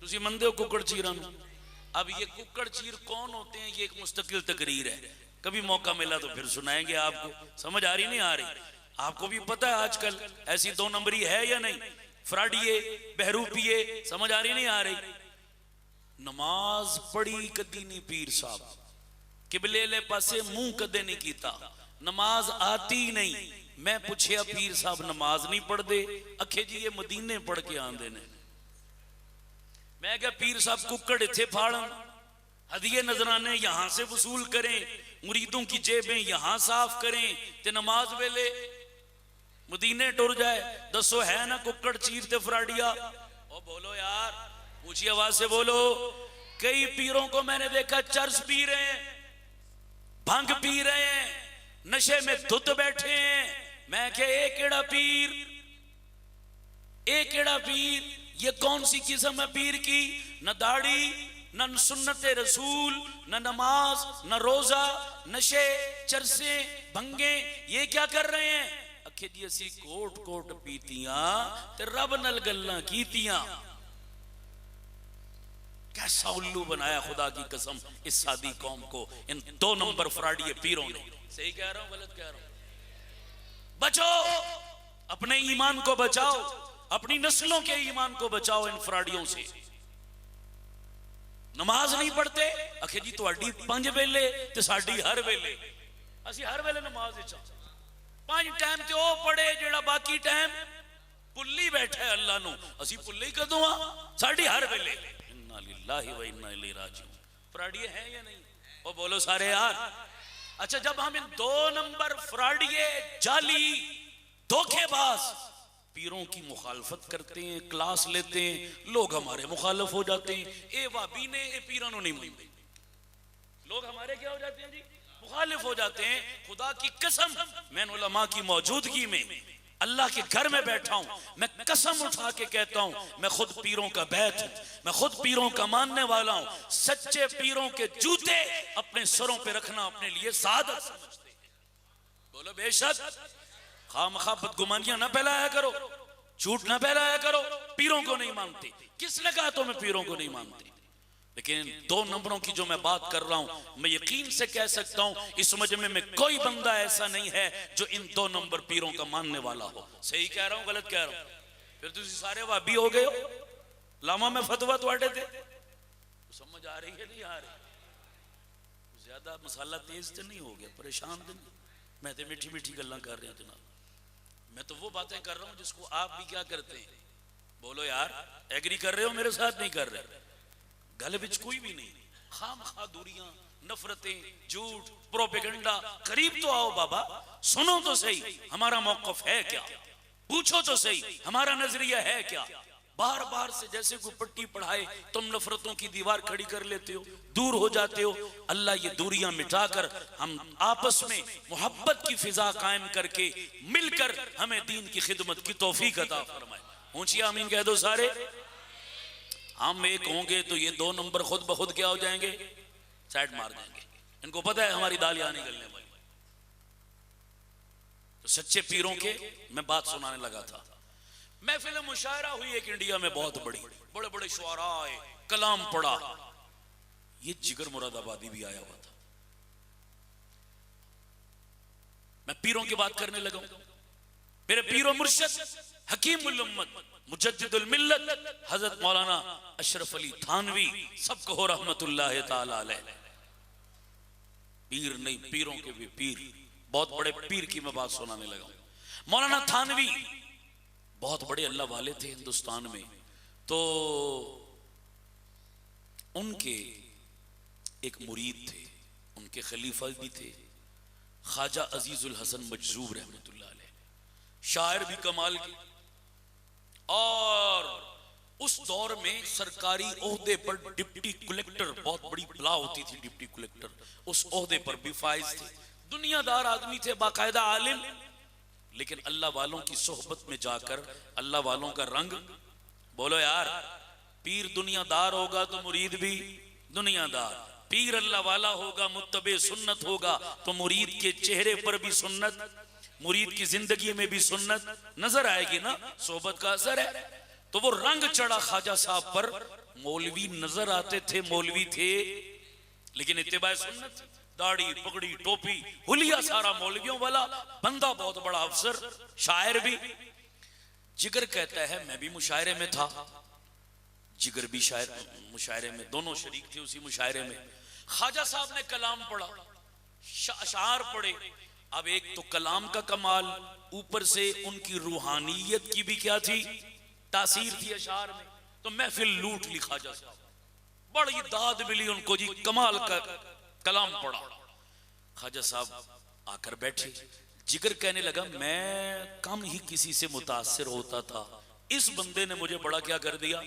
तुसी मनदे हो कुक्कड़ चीरां नूं? अब ये कुक्कड़ चीर कौन होते हैं, ये एक मुस्तकिल तकरीर है, कभी मौका मिला तो फिर सुनाएंगे आपको। समझ आ रही नहीं आ रही? आपको भी पता है आजकल ऐसी दो नंबरी है या नहीं, फ्राडिये बहरूपिये, समझ आ रही नहीं आ रही? नमाज पढ़ी कदी नहीं पीर साहब, किबले ले पासे मुंह कदे नहीं कीता, नमाज आती नहीं। मैं पूछया पीर साहब नमाज नहीं पढ़ते? अखे जी ये मदीने पढ़ के आंदे ने। मैं क्या पीर साहब कुक्कड़ इथे फाड़न, हदिये नजराने यहां से वसूल करें, मुरीदों की जेबें यहां साफ करें, ते नमाज वेले मदीने टुर जाए। दसो है ना कुक्कड़ चीर ते फ्राडिया? ओ बोलो यार, ऊंची आवाज से बोलो। कई पीरों को मैंने देखा चर्च पी रहे हैं, भंग पी रहे हैं, नशे में धुत बैठे हैं। मैं क्या एक केड़ा पीर, एक केड़ा पीर, ये कौन सी किस्म है पीर की? न दाढ़ी, न सुन्नत रसूल, न नमाज, न रोजा, नशे, चरसे, भंगे, ये क्या कर रहे हैं? अखे जी असी कोट कोट पीतियां ते रब नल गल्लां कीतियां। कैसा उल्लू बनाया खुदा की कसम इस सादी कौम को इन दो नंबर फ्राडिये पीरों ने। सही कह रहा हूं गलत कह रहा हूं? बचो, अपने ईमान को बचाओ, अपनी नस्लों के ईमान को बचाओ इन फ्राडियों से। नमाज नहीं पढ़ते? अखे जी तुहाडी 5 वेले ते साडी हर वेले, असी हर वेले नमाज विच 5 टाइम ते ओ पढ़े जेड़ा बाकी टाइम भुल्ली बैठा है अल्लाह नू। असी भुल्ले ही कदों आ? साडी हर वेले। इन्ना लिल्लाहि व इन्ना इलैहि राजिऊन। फ्राडिये हैं या नहीं? ओ बोलो सारे यार। अच्छा, जब हम इन 2 नंबर फ्राडिये, जाली, धोखेबाज पीरों की मुखालफत करते हैं, क्लास लेते हैं, लोग हमारे मुखालफ हो जाते हैं। ए वाबी ने ए पीरों नहीं मानते, लोग हमारे क्या हो जाते हैं जी? मुखालिफ हो जाते हैं। खुदा की कसम, मैं उलमा की मौजूदगी में अल्लाह के घर में बैठा हूं, मैं कसम उठा के कहता हूं, मैं खुद पीरों का बैत हूं, मैं खुद पीरों का मानने वाला हूं। सच्चे पीरों के जूते अपने सरों पे रखना अपने लिए सादत समझते हैं। बोलो बेशक। खामखा बदगुमानियां ना फैलाया करो, झूठ ना फैलाया करो। पीरों को नहीं मानते, किसने कहा तो मैं पीरों को नहीं मानते? लेकिन 2 नंबरों की जो मैं बात कर रहा हूं, मैं यकीन से कह सकता हूं इस मजमे में कोई बंदा ऐसा नहीं है जो इन 2 नंबर पीरों का मानने वाला हो। सही कह रहा हूं गलत कह रहा हूं? फिर तुम सारे वाबी हो गए हो। लामा में फतवा तुहाडे थे, समझ आ रही है नहीं आ रही? ज्यादा मसाला तेज तो नहीं हो गया? परेशान तो नहीं? मैं तो मीठी मीठी गल्लां कर रहा जनाब। मैं तो वो बातें कर रहा हूं जिसको आप भी क्या करते हैं? बोलो यार, एग्री कर रहे हो मेरे साथ? नहीं कर रहे? गल विच कोई भी नहीं। खामखा दूरियां, नफरतें, झूठ, प्रोपेगेंडा। करीब तो आओ बाबा, सुनो तो सही हमारा मौकफ है क्या, पूछो तो सही हमारा नजरिया है क्या। बार बार से जैसे कोई पट्टी पढ़ाए तुम नफरतों की दीवार खड़ी कर लेते हो, दूर हो जाते हो। अल्लाह ये दूरियां मिटाकर हम आपस में मोहब्बत की फिजा कायम करके मिलकर हमें दीन की खिदमत की तौफीक अता फरमाए। ऊंची आमीन कह दो सारे। हम एक होंगे तो ये 2 नंबर खुद ब खुद क्या हो जाएंगे? साइड मार देंगे। इनको पता है हमारी दाल यहां निकलने वाली। तो सच्चे पीरों के मैं बात सुनाने लगा था। महफिल मुशायरा हुई एक इंडिया में बहुत बड़ी, बड़े बड़े शुआरा आए, कलाम पढ़ा। ये जिगर मुरादाबादी भी आया हुआ था। मैं पीरों की बात करने लगा। मेरे पीरों मुर्शिद हकीमुल उम्मत मुजद्दिदुल मिल्लत हजरत मौलाना अशरफ अली थानवी, सबको हो रहमतुल्लाह ताला अलैह। पीर नहीं, पीरों के भी पीर, बहुत बड़े पीर की मैं बात सुनाने लगा। मौलाना थानवी बहुत बड़े अल्लाह वाले थे हिंदुस्तान में। तो उनके एक मुरीद थे, उनके खलीफा भी थे, ख्वाजा अजीजुल हसन मजजूब रहमतुल्लाह अलैह, शायर भी कमाल की। और उस दौर में सरकारी ओहदे पर डिप्टी कलेक्टर, बहुत बड़ी बला होती थी डिप्टी कलेक्टर, उस ओहदे पर भी फाइज थे। दुनियादार आदमी थे, बाकायदा आलिम। लेकिन अल्लाह वालों की सोहबत में जाकर अल्लाह वालों का रंग, बोलो यार, पीर दुनियादार होगा तो मुरीद भी दुनियादार। पीर अल्लाह वाला होगा, मुत्तबे सुन्नत होगा, तो मुरीद के चेहरे पर भी सुन्नत, मुरीद की जिंदगी में भी सुन्नत नजर आएगी ना, सोबत का असर है। तो वो रंग चढ़ा ख्वाजा साहब पर। मौलवी नजर आते थे, मौलवी थे, लेकिन इत्तिबा सुन्नत, दाढ़ी पगड़ी टोपी हुलिया सारा मौलवियों वाला, बंदा बहुत बड़ा अफसर, शायर भी। जिगर कहता है मैं भी मुशायरे में था, जिगर भी शायर मुशायरे में, दोनों शरीक थे उसी मुशायरे में। ख्वाजा साहब ने कलाम पढ़ा, अशार पढ़े। अब एक तो कलाम का कमाल, ऊपर से उनकी रूहानियत की भी क्या थी, तासीर थी अशार में। तो महफिल लूट ली ख्वाजा साहब, बड़ी दाद मिली उनको जी, कमाल का कलाम पढ़ा। ख्वाजा साहब आकर बैठे। जिगर कहने लगा मैं कम ही किसी से मुतासिर होता था, इस बंदे ने मुझे बड़ा क्या कर दिया,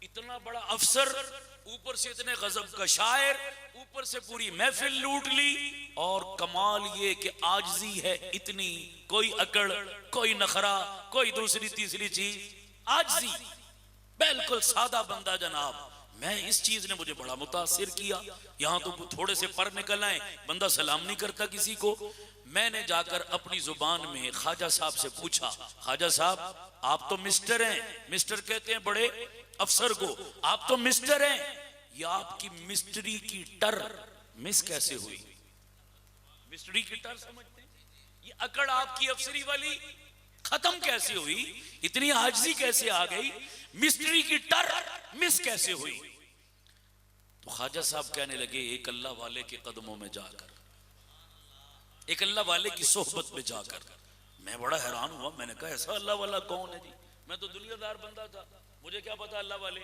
इतना बड़ा अफसर, ऊपर से इतने गजब का शायर, ऊपर से पूरी महफिल लूट ली। और कमाल ये कि आजिज़ी है इतनी, कोई अकड़, कोई नखरा, कोई दूसरी तीसरी चीज, आजिज़ी, बिल्कुल सादा बंदा जनाब। मैं इस चीज ने मुझे बड़ा मुतासिर किया। यहां तो थोड़े से पर निकल आए, बंदा सलाम नहीं करता किसी को। मैंने जाकर अपनी जुबान में ख्वाजा साहब से पूछा, ख्वाजा साहब आप तो मिस्टर हैं, मिस्टर कहते हैं बड़े अफसर को, आप तो मिस्टर हैं, ये आपकी मिस्ट्री की टर मिस कैसे हुई? मिस्ट्री की टर समझते हैं? ये अकड़ आपकी अफसरी वाली खत्म कैसे हुई? इतनी आजिज़ी कैसे आ गई? मिस्ट्री की टर मिस कैसे हुई? तो ख्वाजा साहब कहने लगे एक अल्लाह वाले के कदमों में जाकर, एक अल्लाह वाले की सोहबत में जाकर मैं बड़ा हैरान हुआ। मैंने कहा ऐसा अल्लाह वाला कौन है जी? मैं तो दुनियादार बंदा था, मुझे क्या पता अल्लाह वाले।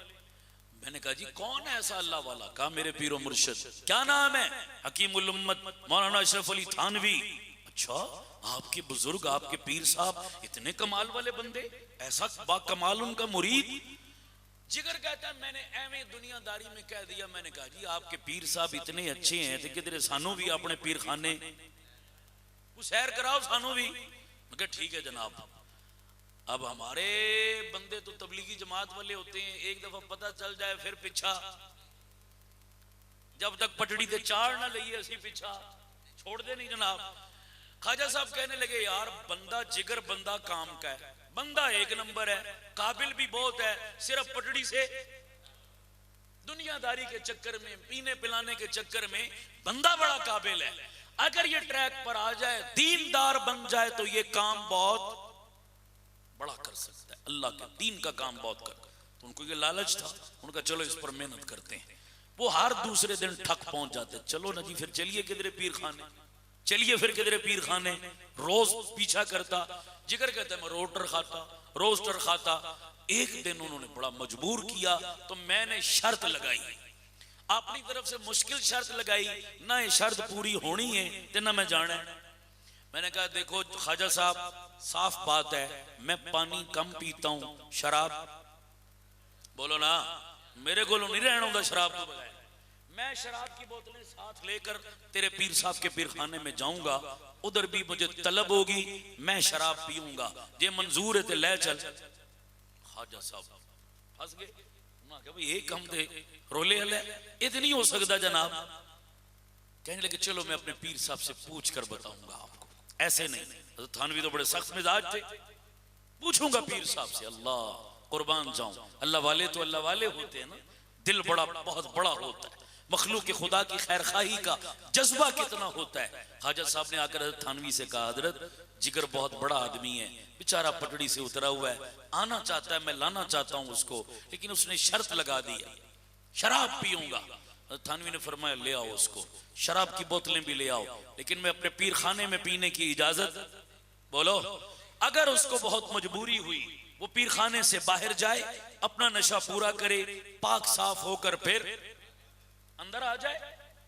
मैंने कहा जी कौन है ऐसा अल्लाह वाला? कहा मेरे पीरो मुर्शिद। क्या नाम है? हकीमुल उम्मत मौलाना अशरफ अली थानवी। अच्छा, आपके बुजुर्ग, आपके पीर साहब इतने कमाल वाले बंदे, ऐसा बा कमाल उनका मुरीद। जिगर कहता है मैंने एवं दुनियादारी में कह दिया। मैंने कहा जी आपके पीर साहब इतने अच्छे हैं तो किधरे सानू भी अपने पीर खाने सैर कराओ, सानू भी। मैं कहा ठीक है जनाब। अब हमारे बंदे तो तबलीगी जमात वाले होते हैं, एक दफा पता चल जाए फिर पीछा, जब तक पटड़ी ते चाड़ ना लइए असी पीछा छोड़ दे नहीं जनाब। ख्वाजा साहब कहने लगे यार बंदा जिगर बंदा काम का है, बंदा एक नंबर है, काबिल भी बहुत है, सिर्फ पटड़ी से दुनियादारी के चक्कर में, पीने पिलाने के चक्कर में बंदा बड़ा काबिल है। अगर ये ट्रैक पर आ जाए, दीनदार बन जाए, तो ये काम बहुत बड़ा कर सकता है, अल्लाह के दीन का काम बहुत कर। तो उनको ये लालच था, उनका चलो इस पर मेहनत करते हैं। वो हर दूसरे दिन ठक पहुंच जाते, चलो ना जी फिर चलिए किधरे पीर खाने, चलिए फिर किधरे पीर खाने। रोज पीछा करता। जिगर कहता है मैं रोटर खाता, रोस्टर खाता। एक दिन उन्होंने बड़ा मजबूर किया, तो मैंने शर्त लगाई, अपनी तरफ से मुश्किल शर्त लगाई, ना ये शर्त पूरी होनी है तो ना मैं जाना है। मैंने कहा देखो ख्वाजा साहब साफ बात है, मैं पानी कम पीता हूं, शराब बोलो ना, मेरे को नहीं रहना होता शराब के बगैर। मैं शराब की बोतलें साथ लेकर तेरे पीर साहब के पीर खाने में जाऊंगा, उधर भी मुझे तलब होगी, मैं शराब पीऊंगा, ये मंजूर है तो ले चल। ख्वाजा साहब फंस गए। एक हम थे रोले हले, ये नहीं हो सकता जनाब। कहने लगे चलो मैं अपने पीर साहब से पूछ कर बताऊंगा आपको। ऐसे नहीं, थानवी तो बड़े सख्त मिजाज थे, पूछूंगा पीर साहब से। अल्लाह कुर्बान जाऊं, अल्लाह वाले तो अल्लाह वाले होते हैं ना, दिल बड़ा बहुत बड़ा होता है, मखलूक के खुदा की खैर खाही का जज्बा कितना होता है। ख्वाजा साहब ने आकर थानवी से कहा हजरत जिगर बहुत बड़ा आदमी है, बेचारा पटड़ी से उतरा हुआ है, आना चाहता है, मैं लाना चाहता हूं उसको, लेकिन उसने शर्त लगा दी है शराब पीऊंगा। थानवी ने फरमाया ले आओ उसको, शराब की बोतलें भी ले आओ, लेकिन मैं अपने पीर खाने में पीने की इजाजत। बोलो अगर उसको बहुत मजबूरी हुई, वो पीर खाने से बाहर जाए, अपना नशा पूरा करे, पाक साफ होकर फिर अंदर आ जाए,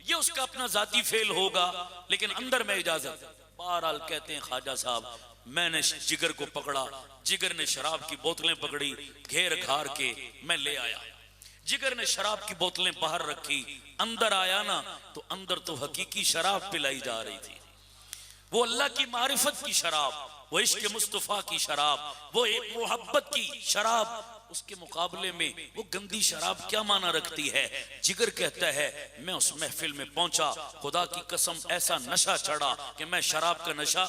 ये उसका अपना जाती फेल होगा, लेकिन अंदर में इजाजत। बहरहाल कहते हैं ख्वाजा साहब मैंने जिगर को पकड़ा, जिगर ने शराब की बोतलें पकड़ी, घेर घार के मैं ले आया। जिगर ने शराब की बोतलें बाहर रखी, अंदर आया ना तो अंदर तो हकीकी शराब पिलाई जा रही थी, वो अल्लाह की मारिफत की शराब, वो इश्क मुस्तफा की शराब, वो एक मोहब्बत की शराब उसके मुकाबले में वो गंदी शराब क्या माना रखती है। जिगर कहता है मैं उस महफिल में पहुंचा, खुदा की कसम ऐसा नशा चढ़ा कि मैं शराब का नशा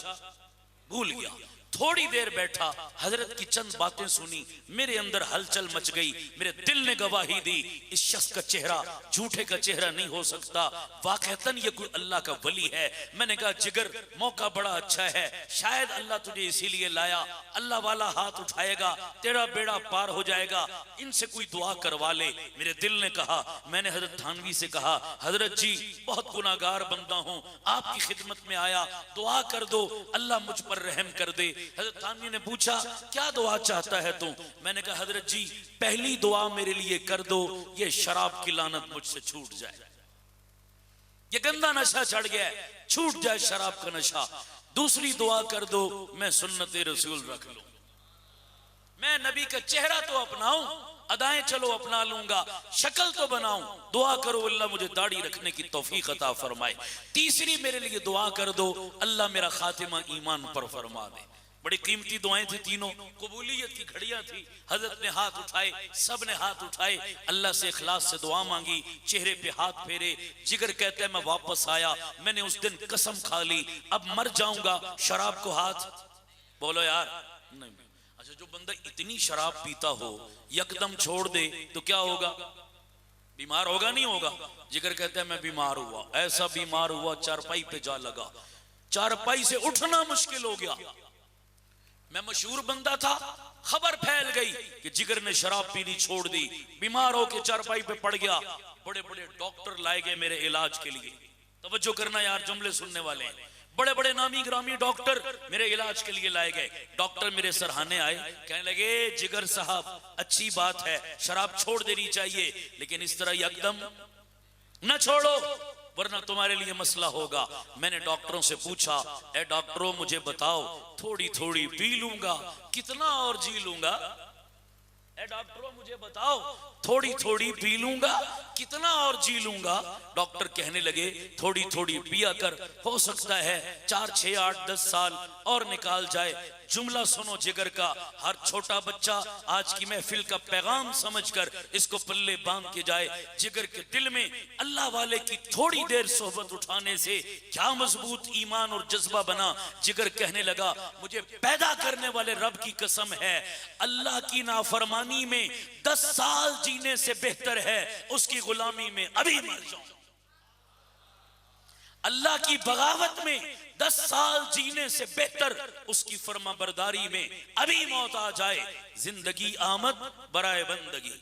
भूल गया। थोड़ी देर बैठा, हजरत की चंद बातें सुनी, मेरे अंदर हलचल मच गई। मेरे दिल ने गवाही दी इस शख्स का चेहरा झूठे का चेहरा नहीं हो सकता, वाकईतन ये कोई अल्लाह का वली है। मैंने कहा जिगर मौका बड़ा अच्छा है, शायद अल्लाह तुझे इसीलिए लाया, अल्लाह वाला हाथ उठाएगा, तेरा बेड़ा पार हो जाएगा, इनसे कोई दुआ करवा ले। मेरे दिल ने कहा, मैंने हजरत थानवी से कहा हजरत जी बहुत गुनाहगार बंदा हूं, आपकी खिदमत में आया, दुआ कर दो अल्लाह मुझ पर रहम कर दे। हजरत थानवी ने पूछा क्या दुआ चाहता है तू? मैंने कहा हजरत जी पहली दुआ मेरे लिए कर दो, ये शराब की लानत मुझसे छूट जाए, ये गंदा नशा चढ़ गया, छूट जाए शराब का नशा। दूसरी दुआ कर दो मैं सुन्नत रसूल रख लूं, मैं नबी का चेहरा तो अपनाऊं, अदाएं चलो अपना लूंगा, शक्ल तो बनाऊं, दुआ करो अल्लाह मुझे दाढ़ी रखने की तौफीक अता फरमाए। तीसरी मेरे लिए दुआ कर दो अल्लाह मेरा खातिमा ईमान पर फरमा दे। बड़ी कीमती दुआएं थी, तीनों कबूलियत की घड़ियां थी। हजरत ने हाथ उठाए, सब ने हाथ उठाए, अल्लाह से इखलास से दुआ मांगी, चेहरे पे हाथ फेरे। जिगर कहते हैं मैं वापस आया, मैंने उस दिन कसम खा ली अब मर जाऊंगा शराब को हाथ, बोलो यार नहीं। अच्छा जो बंदा इतनी शराब पीता हो यकदम छोड़ दे तो क्या होगा? बीमार होगा नहीं होगा? जिगर कहते हैं मैं बीमार हुआ, ऐसा बीमार हुआ चारपाई पे जा लगा, चारपाई से उठना मुश्किल हो गया। मैं मशहूर बंदा था, खबर फैल गई कि जिगर ने शराब पीनी छोड़ दी, बीमार होके चारपाई पे पड़ गया। बड़े बड़े डॉक्टर लाए गए मेरे इलाज के लिए, तवज्जो करना यार जुमले सुनने वाले हैं, बड़े बड़े नामी ग्रामी डॉक्टर मेरे इलाज के लिए लाए गए। डॉक्टर मेरे सराहने आए, कहने लगे जिगर साहब अच्छी बात है शराब छोड़ देनी चाहिए, लेकिन इस तरह एकदम न छोड़ो वरना तुम्हारे लिए मसला होगा। मैंने डॉक्टरों से पूछा ए डॉक्टरों मुझे बताओ थोड़ी थोड़ी पी लूंगा कितना और जी लूंगा? ए डॉक्टरों मुझे बताओ थोड़ी थोड़ी पी लूंगा कितना और जी लूंगा? डॉक्टर कहने लगे थोड़ी थोड़ी पिया कर, हो सकता है 4, 6, 8, 10 साल और निकाल जाए। जुमला सुनो जिगर का, हर छोटा बच्चा आज की महफिल का पैगाम समझकर इसको पल्ले बांध के जाए। जिगर के दिल में अल्लाह वाले की थोड़ी देर सोहबत उठाने से क्या मजबूत ईमान और जज्बा बना। जिगर कहने लगा मुझे पैदा करने वाले रब की कसम है, अल्लाह की नाफरमानी में 10 साल जीने से बेहतर है उसकी गुलामी में अभी मर जाऊं। अल्लाह की बगावत में 10 साल जीने से बेहतर उसकी फर्माबरदारी में अभी मौत आ जाए। जिंदगी आमद बराए बंदगी।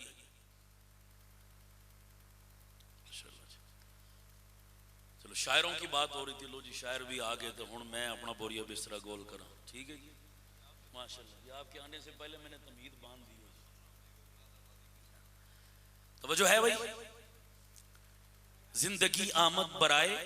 चलो शायरों की बात हो रही थी, लो जी शायर भी आ गए, तो हुण मैं अपना बोरिया बिस्तरा गोल करा। ठीक है जी माशाल्लाह, ये आपके आने से पहले मैंने तमीद बांध दी है। तो वजह है भाई, जिंदगी आमद बराए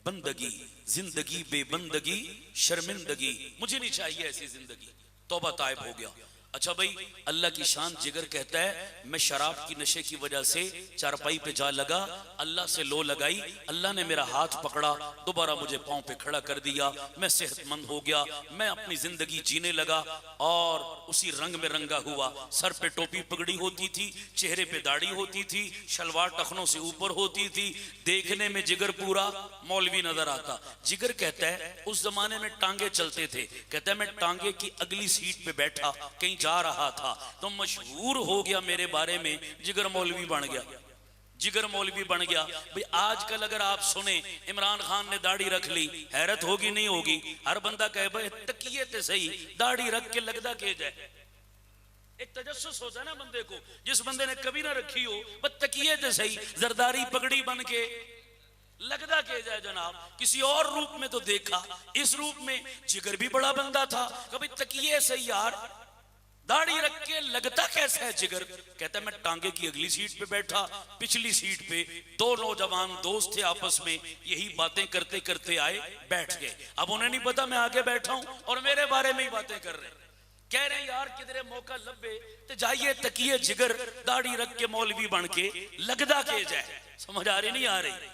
बंदगी, जिंदगी बेबंदगी शर्मिंदगी, मुझे नहीं चाहिए ऐसी जिंदगी, तौबा ताइब हो गया। अच्छा भाई अल्लाह की शान, जिगर कहता है मैं शराब की नशे की वजह से चारपाई पे जा लगा, अल्लाह से लो लगाई, अल्लाह ने मेरा हाथ पकड़ा, दोबारा मुझे पांव पे खड़ा कर दिया, मैं सेहतमंद हो गया, मैं अपनी जिंदगी जीने लगा और उसी रंग में रंगा हुआ। सर पे टोपी पगड़ी होती थी, चेहरे पे दाढ़ी होती थी, शलवार टखनों से ऊपर होती थी, देखने में जिगर पूरा मौलवी नजर आता। जिगर कहता है उस जमाने में टांगे चलते थे, कहता है मैं टांगे की अगली सीट पे बैठा कहीं जा रहा था तो मशहूर हो गया मेरे बारे में, जिगर मौलवी बन गया, जिगर मौलवी बन गया। भाई आजकल अगर आप सुने इमरान खान ने दाढ़ी रख ली, हैरत होगी नहीं होगी? हर बंदा कहे भाई तकिए ते सही दाढ़ी रख के लगदा के जाए। एक तजस्सुस होता है ना बंदे को, जिस बंदे ने कभी ना रखी हो बस तकिए ते सही जरदारी पगड़ी बन के लगदा के जाए जनाब। किसी और रूप में तो देखा, इस रूप में जिगर भी बड़ा बंदा था, कभी तकिए सही यार दाढ़ी रख के लगता कैसा है जिगर? कहता है मैं टांगे की अगली सीट पे बैठा, पिछली सीट पे 2 नौजवान दोस्त थे, आपस में यही बातें करते करते आए बैठ गए। अब उन्हें नहीं पता मैं आगे बैठा हूं और मेरे बारे में ही बातें कर रहे हैं, कह रहे हैं यार किधरे मौका लब्बे तो जाइए तकिए जिगर दाढ़ी रख के मौलवी बन के लगदा के जाए। समझ आ रही नहीं आ रही?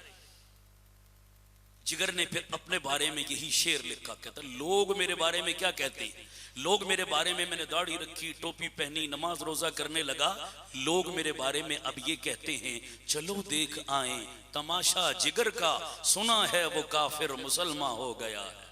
जिगर ने फिर अपने बारे में यही शेर लिखा, कहता लोग मेरे बारे में क्या कहते हैं, लोग मेरे बारे में, मैंने दाढ़ी रखी, टोपी पहनी, नमाज रोजा करने लगा, लोग मेरे बारे में अब ये कहते हैं चलो देख आए तमाशा जिगर का, सुना है वो काफिर मुसलमान हो गया है।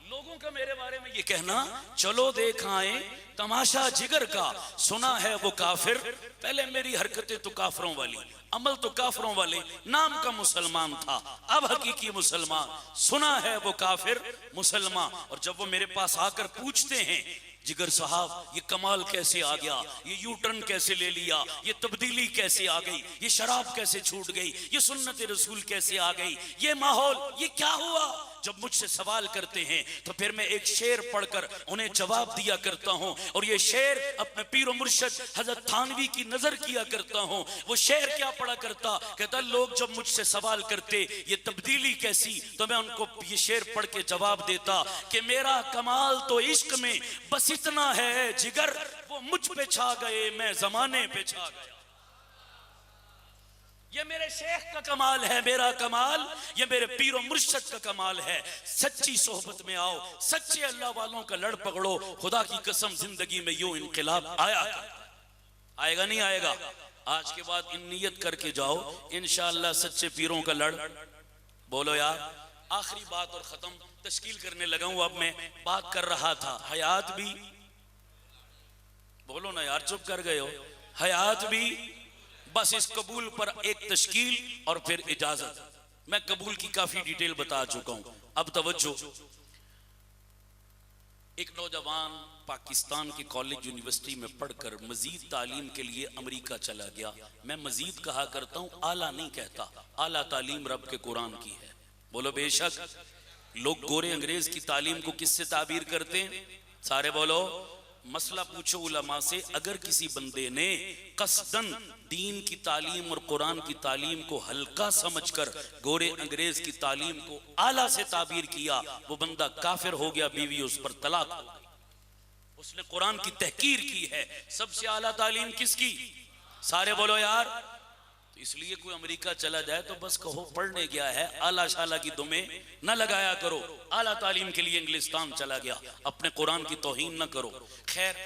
लोगों का मेरे बारे में ये कहना चलो देख आए तमाशा जिगर का, सुना है वो काफिर, पहले मेरी हरकतें तो काफिरों वाली, अमल तो काफिरों वाले, नाम का मुसलमान था, अब हकीकी मुसलमान, सुना है वो काफिर मुसलमान। और जब वो मेरे पास आकर पूछते हैं जिगर साहब ये कमाल कैसे आ गया, ये यू टर्न कैसे ले लिया, ये तब्दीली कैसे आ गई, ये शराब कैसे छूट गई, ये सुन्नत रसूल कैसे आ गई, ये माहौल ये क्या हुआ, जब मुझसे सवाल करते हैं तो फिर मैं एक शेर पढ़कर उन्हें जवाब दिया करता हूं। और ये शेर अपने पीर और मुर्शिद हजरत थानवी की नजर किया करता हूं। वो शेर क्या पढ़ा करता, कहता लोग जब मुझसे सवाल करते ये तब्दीली कैसी, तो मैं उनको ये शेर पढ़ के जवाब देता कि मेरा कमाल तो इश्क में बस इतना है जिगर, वो मुझ पे छा गए मैं जमाने पे छा गया। ये मेरे शेख का कमाल है, मेरा कमाल ये मेरे पीर और मुर्शिद का कमाल है। सच्ची सोहबत में आओ, सच्चे अल्लाह वालों का लड़ पकड़ो, खुदा की कसम जिंदगी में यूं इनकलाब आएगा नहीं आएगा। आज के बाद इन नियत करके जाओ इंशाअल्लाह सच्चे पीरों का लड़। बोलो यार, आखिरी बात और खत्म, तश्कील करने लगा हूं। अब मैं बात कर रहा था हयात भी, बोलो ना यार, चुप कर गए हो, हयात भी, बस इस कबूल पर एक तश्कील और फिर इजाजत। मैं कबूल की काफी डिटेल बता चुका हूं, अब तवज्जो। एक नौजवान पाकिस्तान के कॉलेज यूनिवर्सिटी में पढ़कर मजीद तालीम के लिए अमेरिका चला गया। मैं मजीद कहा करता हूं, आला नहीं कहता, आला तालीम रब के कुरान की है। बोलो बेशक। लोग गोरे अंग्रेज की तालीम को किससे ताबीर करते हैं, सारे बोलो। मसला पूछो उलमा से, अगर किसी बंदे ने कसदन दीन की तालीम और कुरान की तालीम को हल्का समझकर गोरे अंग्रेज की तालीम को आला से ताबीर किया, वो बंदा काफिर हो गया, बीवी उस पर तलाक हो गई। उसने कुरान की तहकीर की है। सबसे आला तालीम किसकी, सारे बोलो यार। तो इसलिए कोई अमेरिका चला जाए तो बस कहो पढ़ने गया है, आला शाला की दुमें न लगाया करो। आला तालीम के लिए इंग्लिस्तान चला गया, अपने कुरान की तौहीन न करो। खैर,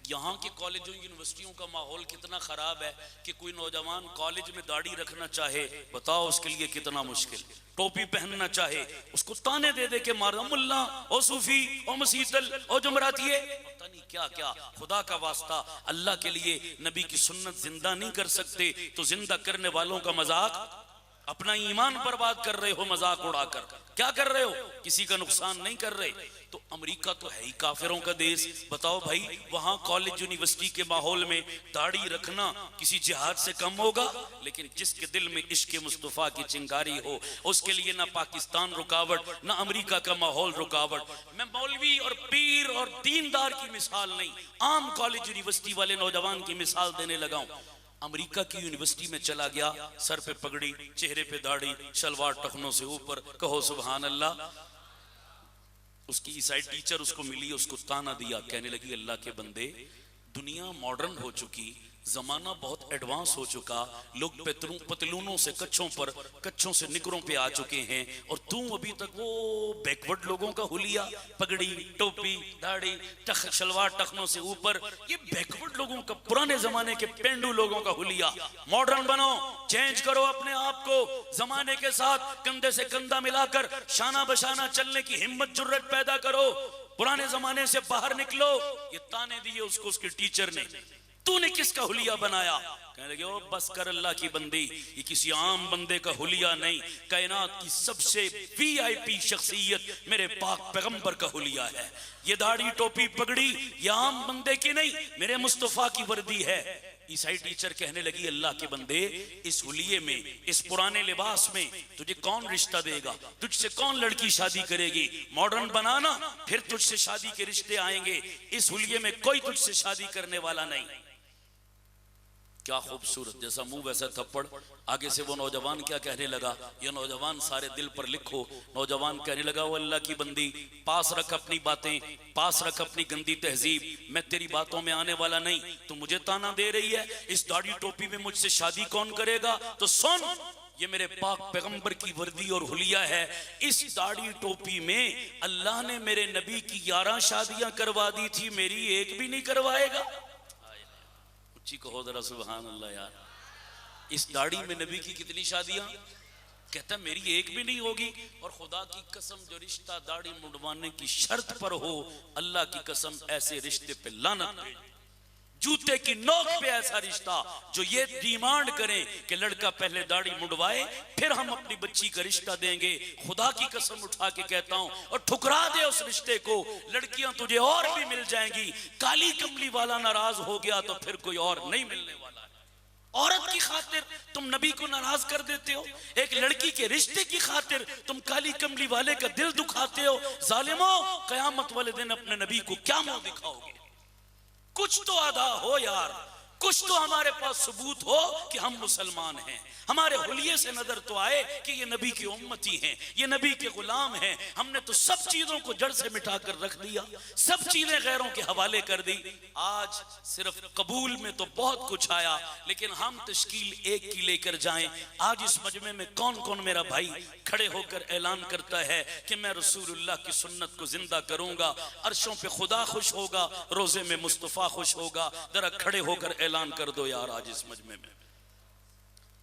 यहाँ के कॉलेजों यूनिवर्सिटियों का माहौल कितना खराब है कि कोई नौजवान कॉलेज में दाढ़ी रखना चाहे, बताओ उसके लिए कितना मुश्किल। टोपी पहनना चाहे, उसको ताने दे दे के मार, मुल्ला ओ सूफी ओ मसीतल ओ जुमरातिये, पता नहीं क्या क्या। खुदा का वास्ता, अल्लाह के लिए नबी की सुन्नत जिंदा नहीं कर सकते तो जिंदा करने वालों का मजाक, अपना ईमान बर्बाद कर रहे हो मजाक उड़ाकर। क्या कर रहे हो, किसी का नुकसान नहीं कर रहे। तो अमेरिका तो है ही काफिरों का देश, बताओ भाई वहां कॉलेज यूनिवर्सिटी के माहौल में दाढ़ी रखना किसी जिहाद से कम होगा। लेकिन जिसके दिल में इश्क मुस्तफा की चिंगारी हो, उसके लिए ना पाकिस्तान रुकावट, ना अमेरिका का माहौल रुकावट। मैं मौलवी और पीर और दीनदार की मिसाल नहीं, आम कॉलेज यूनिवर्सिटी वाले नौजवान की मिसाल देने लगा हूं। अमेरिका की यूनिवर्सिटी में चला गया, सर पे पगड़ी, चेहरे पे दाढ़ी, शलवार टखनों से ऊपर, कहो सुभान अल्लाह। उसकी ईसाई टीचर उसको मिली, उसको ताना दिया, कहने लगी अल्लाह के बंदे, दुनिया मॉडर्न हो चुकी, जमाना बहुत एडवांस हो चुका, लोग पतलूनों से कच्छों पर, कच्छों से निकरों पे आ चुके हैं, और तू अभी तक वो बैकवर्ड लोगों का हुलिया, पगड़ी, टोपी, दाढ़ी, शलवार टखनों से ऊपर, ये बैकवर्ड लोगों का, पुराने जमाने के पेंडू लोगों का हुलिया। मॉडर्न बनो, चेंज करो अपने आप को, जमाने के साथ कंधे से कंधा मिलाकर शाना बशाना चलने की हिम्मत जुर्रत पैदा करो, पुराने जमाने से बाहर निकलो। ये ताने दिए उसको उसके टीचर ने, तूने किसका हुलिया बनाया? कहने लगे ओ बस कर अल्लाह की बंदी, ये किसी आम बंदे का हुलिया नहीं, कायनात की सबसे वीआईपी शख्सियत मेरे पाक पैगंबर का हुलिया है। ये दाढ़ी टोपी पगड़ी ये आम बंदे की नहीं, मेरे मुस्तफा की वर्दी है। ईसाई टीचर कहने लगी अल्लाह के बंदे, इस हुलिये में, इस पुराने लिबास में तुझे कौन रिश्ता देगा, तुझसे कौन लड़की शादी करेगी? मॉडर्न बनाना, फिर तुझसे शादी के रिश्ते आएंगे। इस हुलिये में कोई तुझसे शादी करने वाला नहीं। क्या खूबसूरत, जैसा मुंह वैसा थप्पड़। आगे से वो नौजवान क्या कहने लगा, ये नौजवान सारे दिल पर लिखो। नौजवान कहने लगा वो अल्लाह की बंदी, पास रख अपनी बातें, पास रख अपनी गंदी तहजीब, मैं तेरी बातों में आने वाला नहीं। तो मुझे ताना दे रही है, इस दाढ़ी टोपी में मुझसे शादी कौन करेगा? तो सुन, ये मेरे पाक पैगंबर की वर्दी और हुलिया है। इस दाढ़ी टोपी में अल्लाह ने मेरे नबी की 11 शादियां करवा दी थी, मेरी एक भी नहीं करवाएगा? ऊंची कहो जरा सुभान अल्लाह यार। इस दाढ़ी में नबी की कितनी शादियां? कहता मेरी एक भी नहीं होगी। और खुदा की कसम जो रिश्ता दाढ़ी मुंडवाने की शर्त पर हो, अल्लाह की कसम ऐसे रिश्ते पे लानत, जूते की नोक पे ऐसा रिश्ता जो ये डिमांड करें कि लड़का पहले दाढ़ी मुंडवाए फिर हम अपनी बच्ची का रिश्ता देंगे। खुदा की कसम उठा के कहता हूं, और ठुकरा दे उस रिश्ते को। लड़कियां तुझे और भी मिल जाएंगी, काली कमली वाला नाराज हो गया तो फिर कोई और नहीं मिलने वाला है। औरत की खातिर तुम नबी को नाराज कर देते हो, एक लड़की के रिश्ते की खातिर तुम काली कमली वाले का दिल दुखाते हो। जालिमो, कयामत वाले दिन अपने नबी को क्या मुंह दिखाओगे? कुछ तो अदा हो यार, कुछ तो हमारे पास सबूत हो कि हम मुसलमान हैं। हमारे हुलिये से नजर तो आए कि ये नबी की उम्मती हैं, ये नबी के गुलाम हैं। हमने तो सब चीजों को जड़ से मिटा कर रख दिया, सब चीजें गैरों के हवाले कर दी। आज सिर्फ कबूल में तो बहुत कुछ आया, लेकिन हम तश्कील एक की लेकर जाएं। आज इस मजमे में कौन कौन मेरा भाई खड़े होकर ऐलान करता है कि मैं रसूलुल्लाह की सुन्नत को जिंदा करूंगा? अर्शों पे खुदा खुश होगा, रोजे में मुस्तफा खुश होगा। जरा खड़े होकर ऐलान कर दो यार आज इस मजमे में।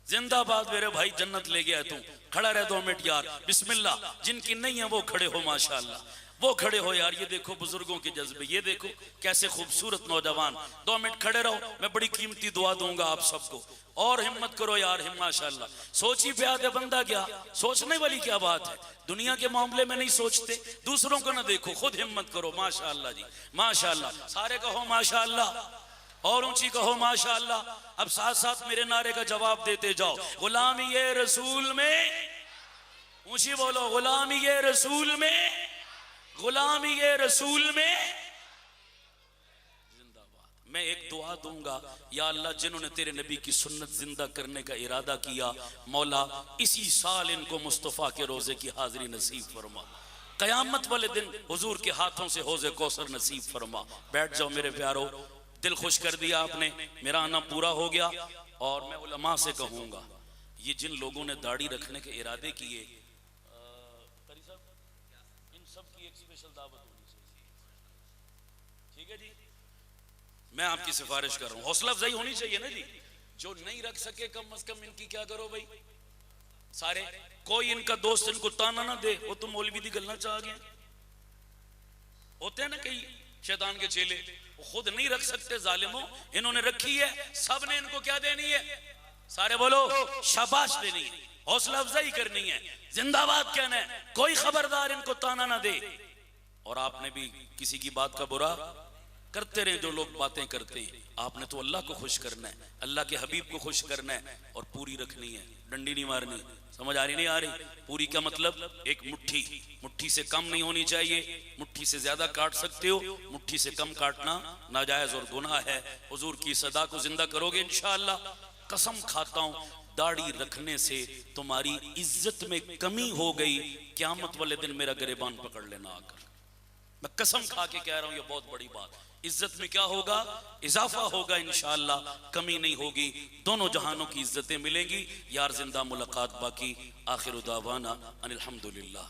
जिंदाबाद मेरे भाई, जन्नत ले गया तू। खड़ा रह 2 मिनट यार, बिस्मिल्लाह। जिनकी नहीं है वो खड़े हो, माशाअल्लाह वो खड़े हो यार। ये देखो बुजुर्गों के जज्बे, ये देखो कैसे खूबसूरत नौजवान। 2 मिनट खड़े रहो, मैं बड़ी कीमती दुआ दूंगा आप सबको। और हिम्मत करो यार, माशाअल्लाह। सोची पे आते बंदा क्या, सोचने वाली क्या बात है। दुनिया के मामले में नहीं सोचते, दूसरों को ना देखो, खुद हिम्मत करो। माशाअल्लाह जी, माशाअल्लाह। सारे कहो माशाअल्लाह, और ऊंची कहो माशाअल्लाह। अब साथ साथ मेरे नारे का जवाब देते जाओ। गुलामी ये रसूल में, ऊंची बोलो, गुलामी ये रसूल में, गुलामी ये रसूल में जिंदाबाद। मैं एक दुआ दूंगा, या अल्लाह जिन्होंने तेरे नबी की सुन्नत जिंदा करने का इरादा किया, मौला इसी साल इनको मुस्तफा के रोजे की हाजिरी नसीब फरमा। कयामत वाले दिन हुजूर के हाथों से हौज़े कौसर नसीब फरमा। बैठ जाओ मेरे प्यारो, दिल खुश कर दिया आपने, मेरा आना पूरा हो गया। और मैं उलमा से कहूंगा, ये जिन लोगों ने दाढ़ी रखने के इरादे किए, इन सब की एक स्पेशल दावत होनी चाहिए। ठीक है जी, मैं आपकी सिफारिश कर रहा हूं, हौसला अफजाई होनी चाहिए ना जी। जो नहीं रख सके कम अज कम इनकी क्या करो भाई, सारे कोई इनका दोस्त इनको ताना ना दे, वो तो मौलवी दी गलना चाह गए। होते हैं ना कई शैतान के चेले, वो खुद नहीं रख सकते जालिमों, इन्होंने रखी है, सब ने इनको क्या देनी है? सारे बोलो शाबाश देनी है, हौसला अफजाई करनी है, जिंदाबाद कहना है। कोई खबरदार इनको ताना ना दे। और आपने भी किसी की बात का बुरा करते रहे, जो लोग बातें करते हैं। आपने तो अल्लाह को खुश करना है, अल्लाह के हबीब को खुश करना है, और पूरी रखनी है, डंडी नहीं मारनी। समझ आ रही नहीं आ रही? पूरी का मतलब एक मुट्ठी, मुट्ठी से कम नहीं होनी चाहिए। मुट्ठी से ज्यादा काट सकते हो, मुट्ठी से कम काटना नाजायज और गुनाह है। हुजूर की सदा को जिंदा करोगे इंशाअल्लाह। कसम खाता हूं, दाढ़ी रखने से तुम्हारी इज्जत में कमी हो गई, क़यामत वाले दिन मेरा गिरबान पकड़ लेना आकर। मैं कसम खा के कह रहा हूं, ये बहुत बड़ी बात। इज्जत में क्या होगा? इजाफा होगा इंशाअल्लाह, कमी नहीं होगी। दोनों जहानों की इज्जतें मिलेंगी। यार जिंदा मुलाकात बाकी। आखिर दावाना अनिल हम्दुलिल्लाह।